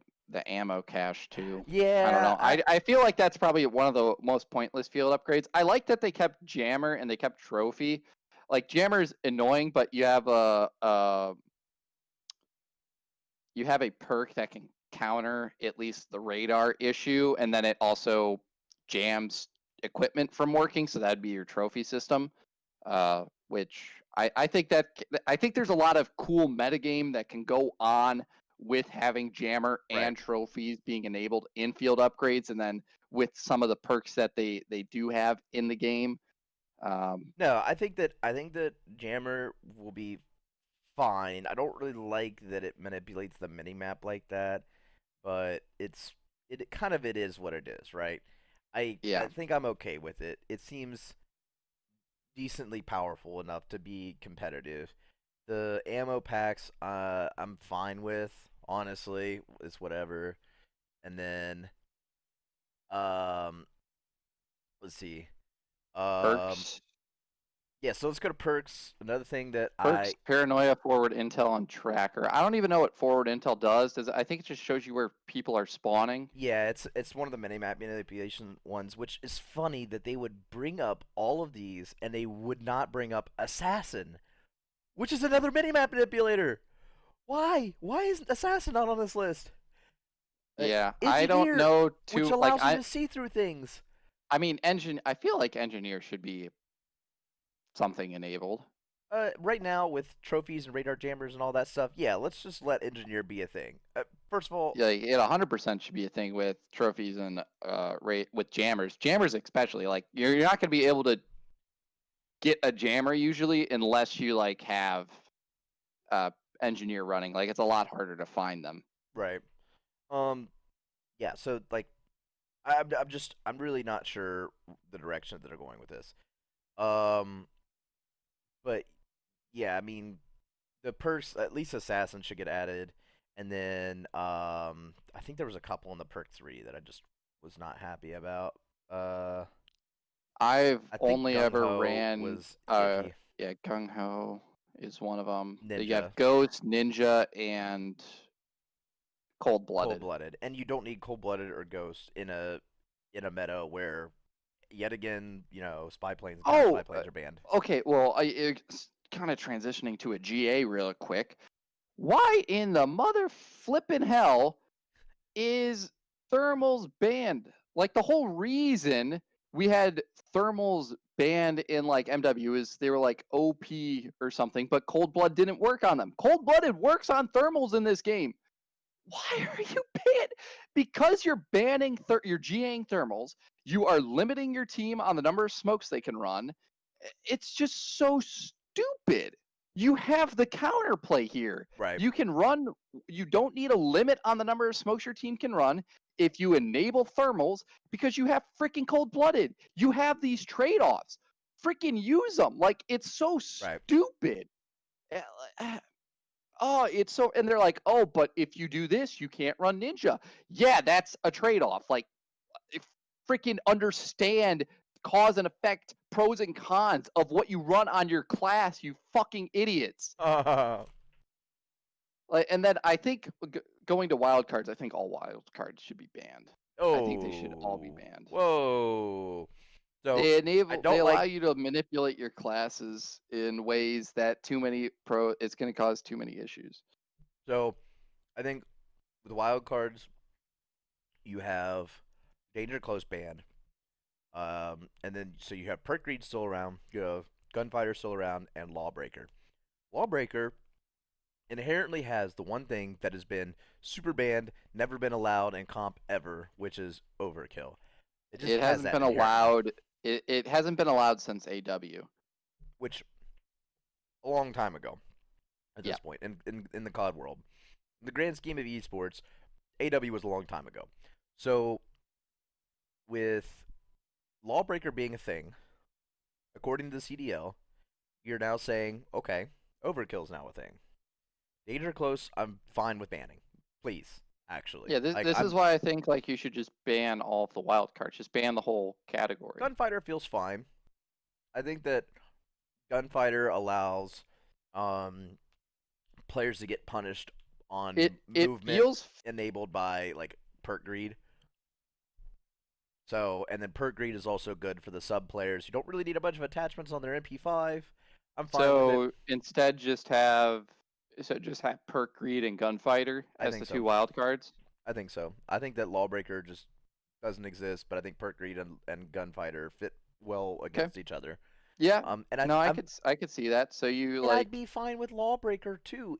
[SPEAKER 1] ammo cache too. I don't
[SPEAKER 2] Yeah,
[SPEAKER 1] know. I feel like that's probably one of the most pointless field upgrades. I like that they kept jammer and they kept trophy. Like jammer's annoying, but you have a perk that can counter at least the radar issue, and then it also jams equipment from working. So that'd be your trophy system. Which I think there's a lot of cool metagame that can go on with having jammer
[SPEAKER 2] Right.
[SPEAKER 1] and trophies being enabled in field upgrades, and then with some of the perks that they do have in the game.
[SPEAKER 2] No, I think that Jammer will be fine. I don't really like that it manipulates the mini map like that, but it kind of it is what it is, right? I
[SPEAKER 1] Yeah,
[SPEAKER 2] think I'm okay with it. It seems decently powerful enough to be competitive. The ammo packs, I'm fine with. Honestly, it's whatever. And then, um, let's see. Um,
[SPEAKER 1] perks,
[SPEAKER 2] yeah. So let's go to perks. Another thing that
[SPEAKER 1] perks, paranoia, forward intel, and tracker. I don't even know what forward intel does. Does I think it just shows you where people are spawning.
[SPEAKER 2] yeah, it's one of the mini-map manipulation ones, which is funny that they would bring up all of these and they would not bring up assassin, which is another mini-map manipulator. Why? Why isn't assassin not on this list? Uh,
[SPEAKER 1] Yeah, I don't
[SPEAKER 2] Engineer,
[SPEAKER 1] know
[SPEAKER 2] which
[SPEAKER 1] too. Like
[SPEAKER 2] allows you to see through things.
[SPEAKER 1] I mean, engine. I feel like engineer should be something enabled.
[SPEAKER 2] Right now with trophies and radar jammers and all that stuff, yeah, let's just let engineer be a thing. First of all,
[SPEAKER 1] Yeah, like, it 100% should be a thing with trophies and rate with jammers. Jammers especially. Like you're not going to be able to get a jammer usually unless you like have uh engineer running. Like it's a lot harder to find them.
[SPEAKER 2] right? Um, yeah. So like, I'm really not sure the direction that they're going with this. Um, but yeah, I mean, the perks, at least assassin should get added, and then I think there was a couple in the perk 3 that I just was not happy about. Uh,
[SPEAKER 1] I've
[SPEAKER 2] I think
[SPEAKER 1] only
[SPEAKER 2] gung
[SPEAKER 1] ever
[SPEAKER 2] ho
[SPEAKER 1] ran
[SPEAKER 2] was iffy.
[SPEAKER 1] yeah, gung ho is one of them. You have
[SPEAKER 2] Ninja,
[SPEAKER 1] ghost, ninja, and cold
[SPEAKER 2] cold
[SPEAKER 1] blooded.
[SPEAKER 2] blooded, and you don't need cold blooded or ghost in a meta where yet again, spy planes, guided
[SPEAKER 1] Oh,
[SPEAKER 2] spy planes are banned.
[SPEAKER 1] okay. Well, it's kind of transitioning to a GA real quick. Why in the mother flippin' hell is thermals banned? Like the whole reason we had thermals banned in like MW is they were like OP or something, but cold blood didn't work on them. Cold blooded works on thermals in this game. Why are you banned? Because you're banning, you're GAing thermals. You are limiting your team on the number of smokes they can run. It's just so stupid. You have the counterplay here.
[SPEAKER 2] Right,
[SPEAKER 1] You can run, you don't need a limit on the number of smokes your team can run if you enable thermals because you have freaking cold blooded. You have these trade offs. Freaking use them. Like, it's so
[SPEAKER 2] right,
[SPEAKER 1] stupid. Oh, it's so, and they're like, oh, but if you do this, you can't run ninja. Yeah, that's a trade off. Like, if freaking understand cause and effect, pros and cons of what you run on your class, you fucking idiots.
[SPEAKER 2] uh,
[SPEAKER 1] Like, and then I think going to wild cards, I think all wild cards should be banned. I think they should all be
[SPEAKER 2] oh,
[SPEAKER 1] banned.
[SPEAKER 2] whoa. So
[SPEAKER 1] They
[SPEAKER 2] I
[SPEAKER 1] enable, they
[SPEAKER 2] don't
[SPEAKER 1] allow
[SPEAKER 2] like.
[SPEAKER 1] you to manipulate your classes in ways that too many it's going to cause too many issues.
[SPEAKER 2] So I think with wild cards, you have danger close banned, and then so you have perk greed still around, you have gunfighter still around, and lawbreaker. Lawbreaker inherently has the one thing that has been super banned, never been allowed in comp ever, which is overkill. It just
[SPEAKER 1] It
[SPEAKER 2] has
[SPEAKER 1] hasn't
[SPEAKER 2] that
[SPEAKER 1] been
[SPEAKER 2] inherently,
[SPEAKER 1] allowed. It hasn't been allowed since AW.
[SPEAKER 2] which a long time ago at
[SPEAKER 1] Yeah,
[SPEAKER 2] this point in the COD world. In the grand scheme of esports, AW was a long time ago. So with Lawbreaker being a thing, according to the CDL, you're now saying, okay, Overkill's now a thing. Danger Close, I'm fine with banning. Please, actually.
[SPEAKER 1] yeah. This
[SPEAKER 2] Like,
[SPEAKER 1] this is
[SPEAKER 2] I'm
[SPEAKER 1] why I think like you should just ban all of the wild cards. Just ban the whole category.
[SPEAKER 2] Gunfighter feels fine. I think that Gunfighter allows um, players to get punished on
[SPEAKER 1] It
[SPEAKER 2] movement
[SPEAKER 1] feels
[SPEAKER 2] enabled by like perk greed. So, and then perk greed is also good for the sub players. You don't really need a bunch of attachments on their MP5. I'm fine with it.
[SPEAKER 1] so instead just have perk greed and gunfighter
[SPEAKER 2] I
[SPEAKER 1] as the
[SPEAKER 2] think so.
[SPEAKER 1] two wild cards.
[SPEAKER 2] I think so. I think that Lawbreaker just doesn't exist, but I think perk greed and gunfighter fit well
[SPEAKER 1] Okay.
[SPEAKER 2] against each other.
[SPEAKER 1] Yeah.
[SPEAKER 2] And
[SPEAKER 1] No, I could see that. So you
[SPEAKER 2] I'd
[SPEAKER 1] like
[SPEAKER 2] be fine with Lawbreaker too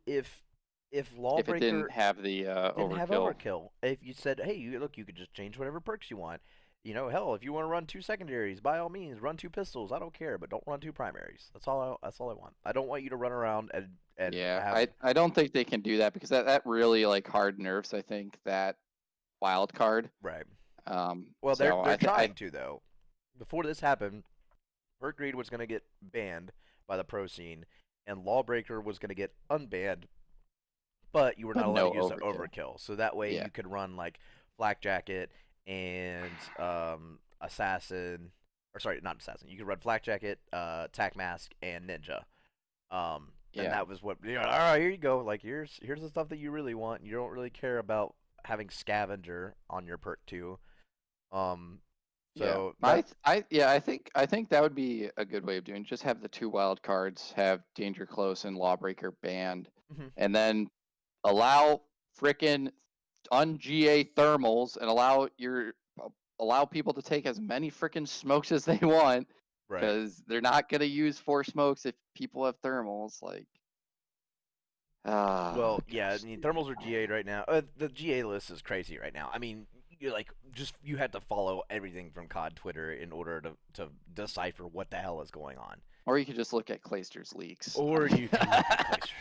[SPEAKER 2] if
[SPEAKER 1] If it didn't
[SPEAKER 2] Lawbreaker
[SPEAKER 1] have the
[SPEAKER 2] didn't have
[SPEAKER 1] overkill.
[SPEAKER 2] overkill. If you said, hey, look, you could just change whatever perks you want. Hell, if you want to run two secondaries, by all means, run two pistols. I don't care, but don't run two primaries. That's all I want. I don't want you to run around and
[SPEAKER 1] Yeah,
[SPEAKER 2] have
[SPEAKER 1] I don't think they can do that because that really like hard nerfs. I think that wild card.
[SPEAKER 2] right. Well,
[SPEAKER 1] So
[SPEAKER 2] they're
[SPEAKER 1] I think I
[SPEAKER 2] trying to though. Before this happened, Perk Greed was going to get banned by the pro scene, and Lawbreaker was going to get unbanned, but you were
[SPEAKER 1] but
[SPEAKER 2] not allowed to
[SPEAKER 1] no
[SPEAKER 2] use the
[SPEAKER 1] overkill.
[SPEAKER 2] overkill. So that way
[SPEAKER 1] Yeah,
[SPEAKER 2] you could run like Flak Jacket and Assassin, or sorry, not Assassin. You could run Flak Jacket, Attack Mask, and Ninja. And
[SPEAKER 1] yeah,
[SPEAKER 2] that was what all right. Here you go. Like here's the stuff that you really want. You don't really care about having Scavenger on your perk too. Um,
[SPEAKER 1] yeah.
[SPEAKER 2] so that
[SPEAKER 1] Yeah, I think that would be a good way of doing. Just have the two wild cards, have Danger Close and Lawbreaker banned,
[SPEAKER 2] mhm.
[SPEAKER 1] and then allow frickin' un-GA thermals and allow people to take as many frickin' smokes as they want
[SPEAKER 2] Right.
[SPEAKER 1] because they're not gonna use 4 smokes if people have thermals. Like, ah,
[SPEAKER 2] Well, yeah, I
[SPEAKER 1] gosh,
[SPEAKER 2] mean,
[SPEAKER 1] dude.
[SPEAKER 2] thermals are GA right now. The GA list is crazy right now. I mean, you had to follow everything from COD Twitter in order to decipher what the hell is going on.
[SPEAKER 1] Or you could just look at Clayster's leaks.
[SPEAKER 2] Or you can look at Glacier.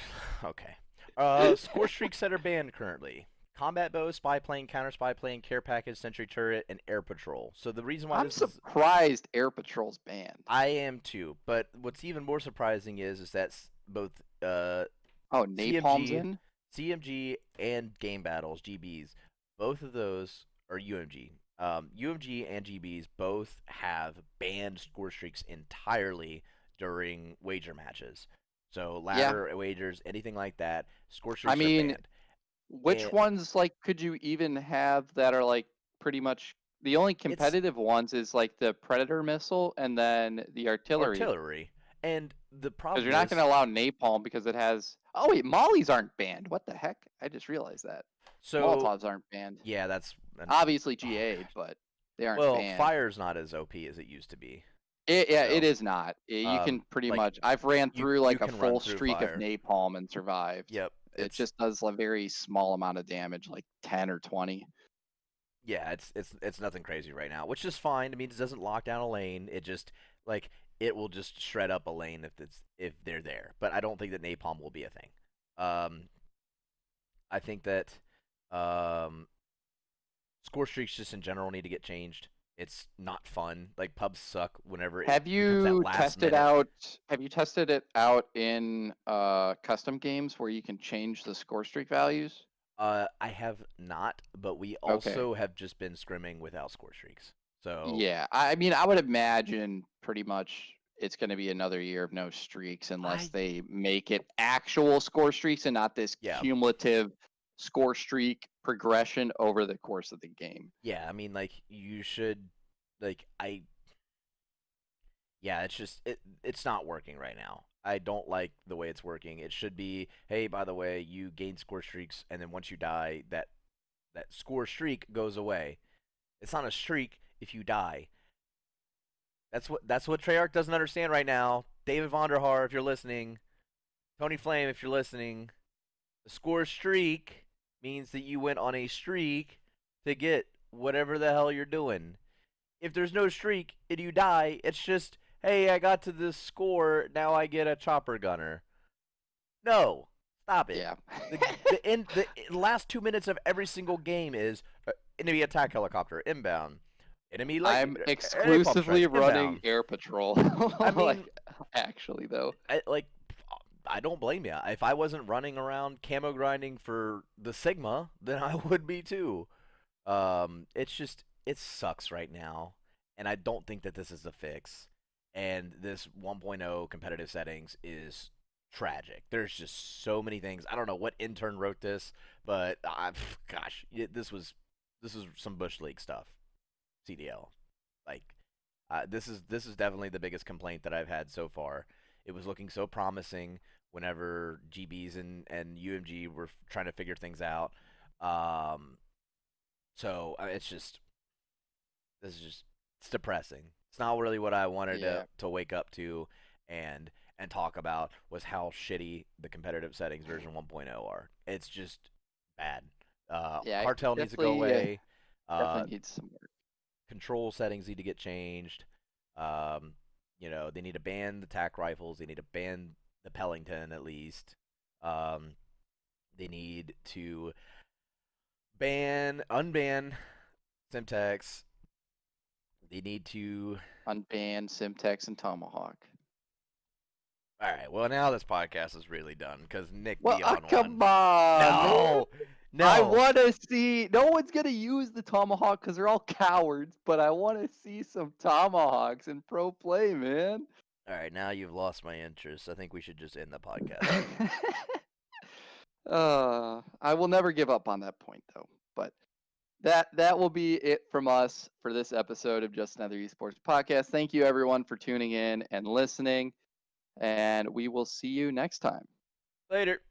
[SPEAKER 2] Okay. Score streaks that are banned currently: combat bow, spy plane, counter spy plane, care package, sentry turret, and air patrol. So the reason why
[SPEAKER 1] I'm
[SPEAKER 2] this is
[SPEAKER 1] surprised Air Patrol's banned.
[SPEAKER 2] I am too, but what's even more surprising is that both
[SPEAKER 1] Oh, Napalm's
[SPEAKER 2] CMG,
[SPEAKER 1] in?
[SPEAKER 2] CMG, and Game Battles (GBs), both of those are UMG. UMG and GBs both have banned score streaks entirely during wager matches. So
[SPEAKER 1] Yeah.
[SPEAKER 2] ladder wagers, anything like that, score
[SPEAKER 1] I
[SPEAKER 2] streaks are
[SPEAKER 1] mean,
[SPEAKER 2] banned.
[SPEAKER 1] which
[SPEAKER 2] And
[SPEAKER 1] ones like could you even have that are like pretty much the only
[SPEAKER 2] it's
[SPEAKER 1] competitive ones is like the Predator missile and then the artillery.
[SPEAKER 2] artillery. And the
[SPEAKER 1] Because
[SPEAKER 2] problem
[SPEAKER 1] you're not going
[SPEAKER 2] is,
[SPEAKER 1] to allow napalm because it has. Oh wait, mollies aren't banned. What the heck? I just realized that
[SPEAKER 2] so
[SPEAKER 1] Molotovs aren't banned.
[SPEAKER 2] yeah, that's an,
[SPEAKER 1] Obviously GA, but they aren't
[SPEAKER 2] well,
[SPEAKER 1] banned.
[SPEAKER 2] fire's not as OP as it used to be.
[SPEAKER 1] Yeah, it
[SPEAKER 2] So,
[SPEAKER 1] is not. You can pretty
[SPEAKER 2] like
[SPEAKER 1] much. I've ran through
[SPEAKER 2] you
[SPEAKER 1] like a
[SPEAKER 2] can run
[SPEAKER 1] full
[SPEAKER 2] through
[SPEAKER 1] streak of
[SPEAKER 2] fire.
[SPEAKER 1] napalm and survived.
[SPEAKER 2] Yep,
[SPEAKER 1] It
[SPEAKER 2] it's
[SPEAKER 1] just does a very small amount of damage, like 10 or 20.
[SPEAKER 2] yeah, it's nothing crazy right now, which is fine. I mean, it doesn't lock down a lane. It just like it will just shred up a lane if they're there. But I don't think that napalm will be a thing. Um, I think that um, score streaks just in general need to get changed. It's not fun. Like pubs suck whenever it
[SPEAKER 1] Have
[SPEAKER 2] becomes that
[SPEAKER 1] you
[SPEAKER 2] last
[SPEAKER 1] tested
[SPEAKER 2] minute.
[SPEAKER 1] out? Have you tested it out in custom games where you can change the score streak values?
[SPEAKER 2] I have not, but we
[SPEAKER 1] Okay.
[SPEAKER 2] also have just been scrimming without score streaks. So
[SPEAKER 1] Yeah, I mean, I would imagine pretty much it's going to be another year of no streaks unless
[SPEAKER 2] I
[SPEAKER 1] they make it actual score streaks and not this
[SPEAKER 2] yeah,
[SPEAKER 1] cumulative score streak progression over the course of the game.
[SPEAKER 2] yeah. I mean, like you should, like I yeah. It's just it's not working right now. I don't like the way it's working. It should be, hey, by the way, you gain score streaks, and then once you die, that score streak goes away. It's not a streak if you die. That's what Treyarch doesn't understand right now. David Vonderhaar, if you're listening, Tony Flame, if you're listening, the score streak means that you went on a streak to get whatever the hell you're doing. If there's no streak and you die, it's just, hey, I got to this score, now I get a chopper gunner. No, stop it.
[SPEAKER 1] Yeah.
[SPEAKER 2] The last 2 minutes of every single game is enemy attack helicopter inbound, enemy light
[SPEAKER 1] I'm
[SPEAKER 2] napalm
[SPEAKER 1] exclusively
[SPEAKER 2] strike
[SPEAKER 1] running
[SPEAKER 2] inbound.
[SPEAKER 1] Air Patrol.
[SPEAKER 2] I mean,
[SPEAKER 1] Like, actually, though.
[SPEAKER 2] like I don't blame you. If I wasn't running around camo grinding for the Sigma, then I would be too. It's just it sucks right now, and I don't think that this is a fix. And this 1.0 competitive settings is tragic. There's just so many things. I don't know what intern wrote this, but gosh, this was some bush league stuff. CDL, like this is definitely the biggest complaint that I've had so far. It was looking so promising whenever GBs and UMG were trying to figure things out. Um, so it's just this is just it's depressing. It's not really what I wanted
[SPEAKER 1] Yeah.
[SPEAKER 2] to wake up to, and and talk about was how shitty the competitive settings version 1.0 are. It's just bad.
[SPEAKER 1] Yeah, it
[SPEAKER 2] Cartel needs to go
[SPEAKER 1] definitely
[SPEAKER 2] away.
[SPEAKER 1] definitely needs some work.
[SPEAKER 2] Control settings need to get changed. Um, they need to ban the tac rifles. They need to ban the Pellington at least. Um, they need to unban Simtex. They need to.
[SPEAKER 1] Unban Simtex and Tomahawk.
[SPEAKER 2] All right. Well, now this podcast is really done because Nick
[SPEAKER 1] Well,
[SPEAKER 2] be on one.
[SPEAKER 1] come on, man.
[SPEAKER 2] No,
[SPEAKER 1] I
[SPEAKER 2] no.
[SPEAKER 1] want to see. No one's gonna use the tomahawk because they're all cowards. But I want to see some tomahawks in pro play, man.
[SPEAKER 2] All right. Now you've lost my interest. I think we should just end the podcast here.
[SPEAKER 1] I will never give up on that point, though. But that will be it from us for this episode of Just Another Esports Podcast. Thank you, everyone, for tuning in and listening, and we will see you next time.
[SPEAKER 2] Later.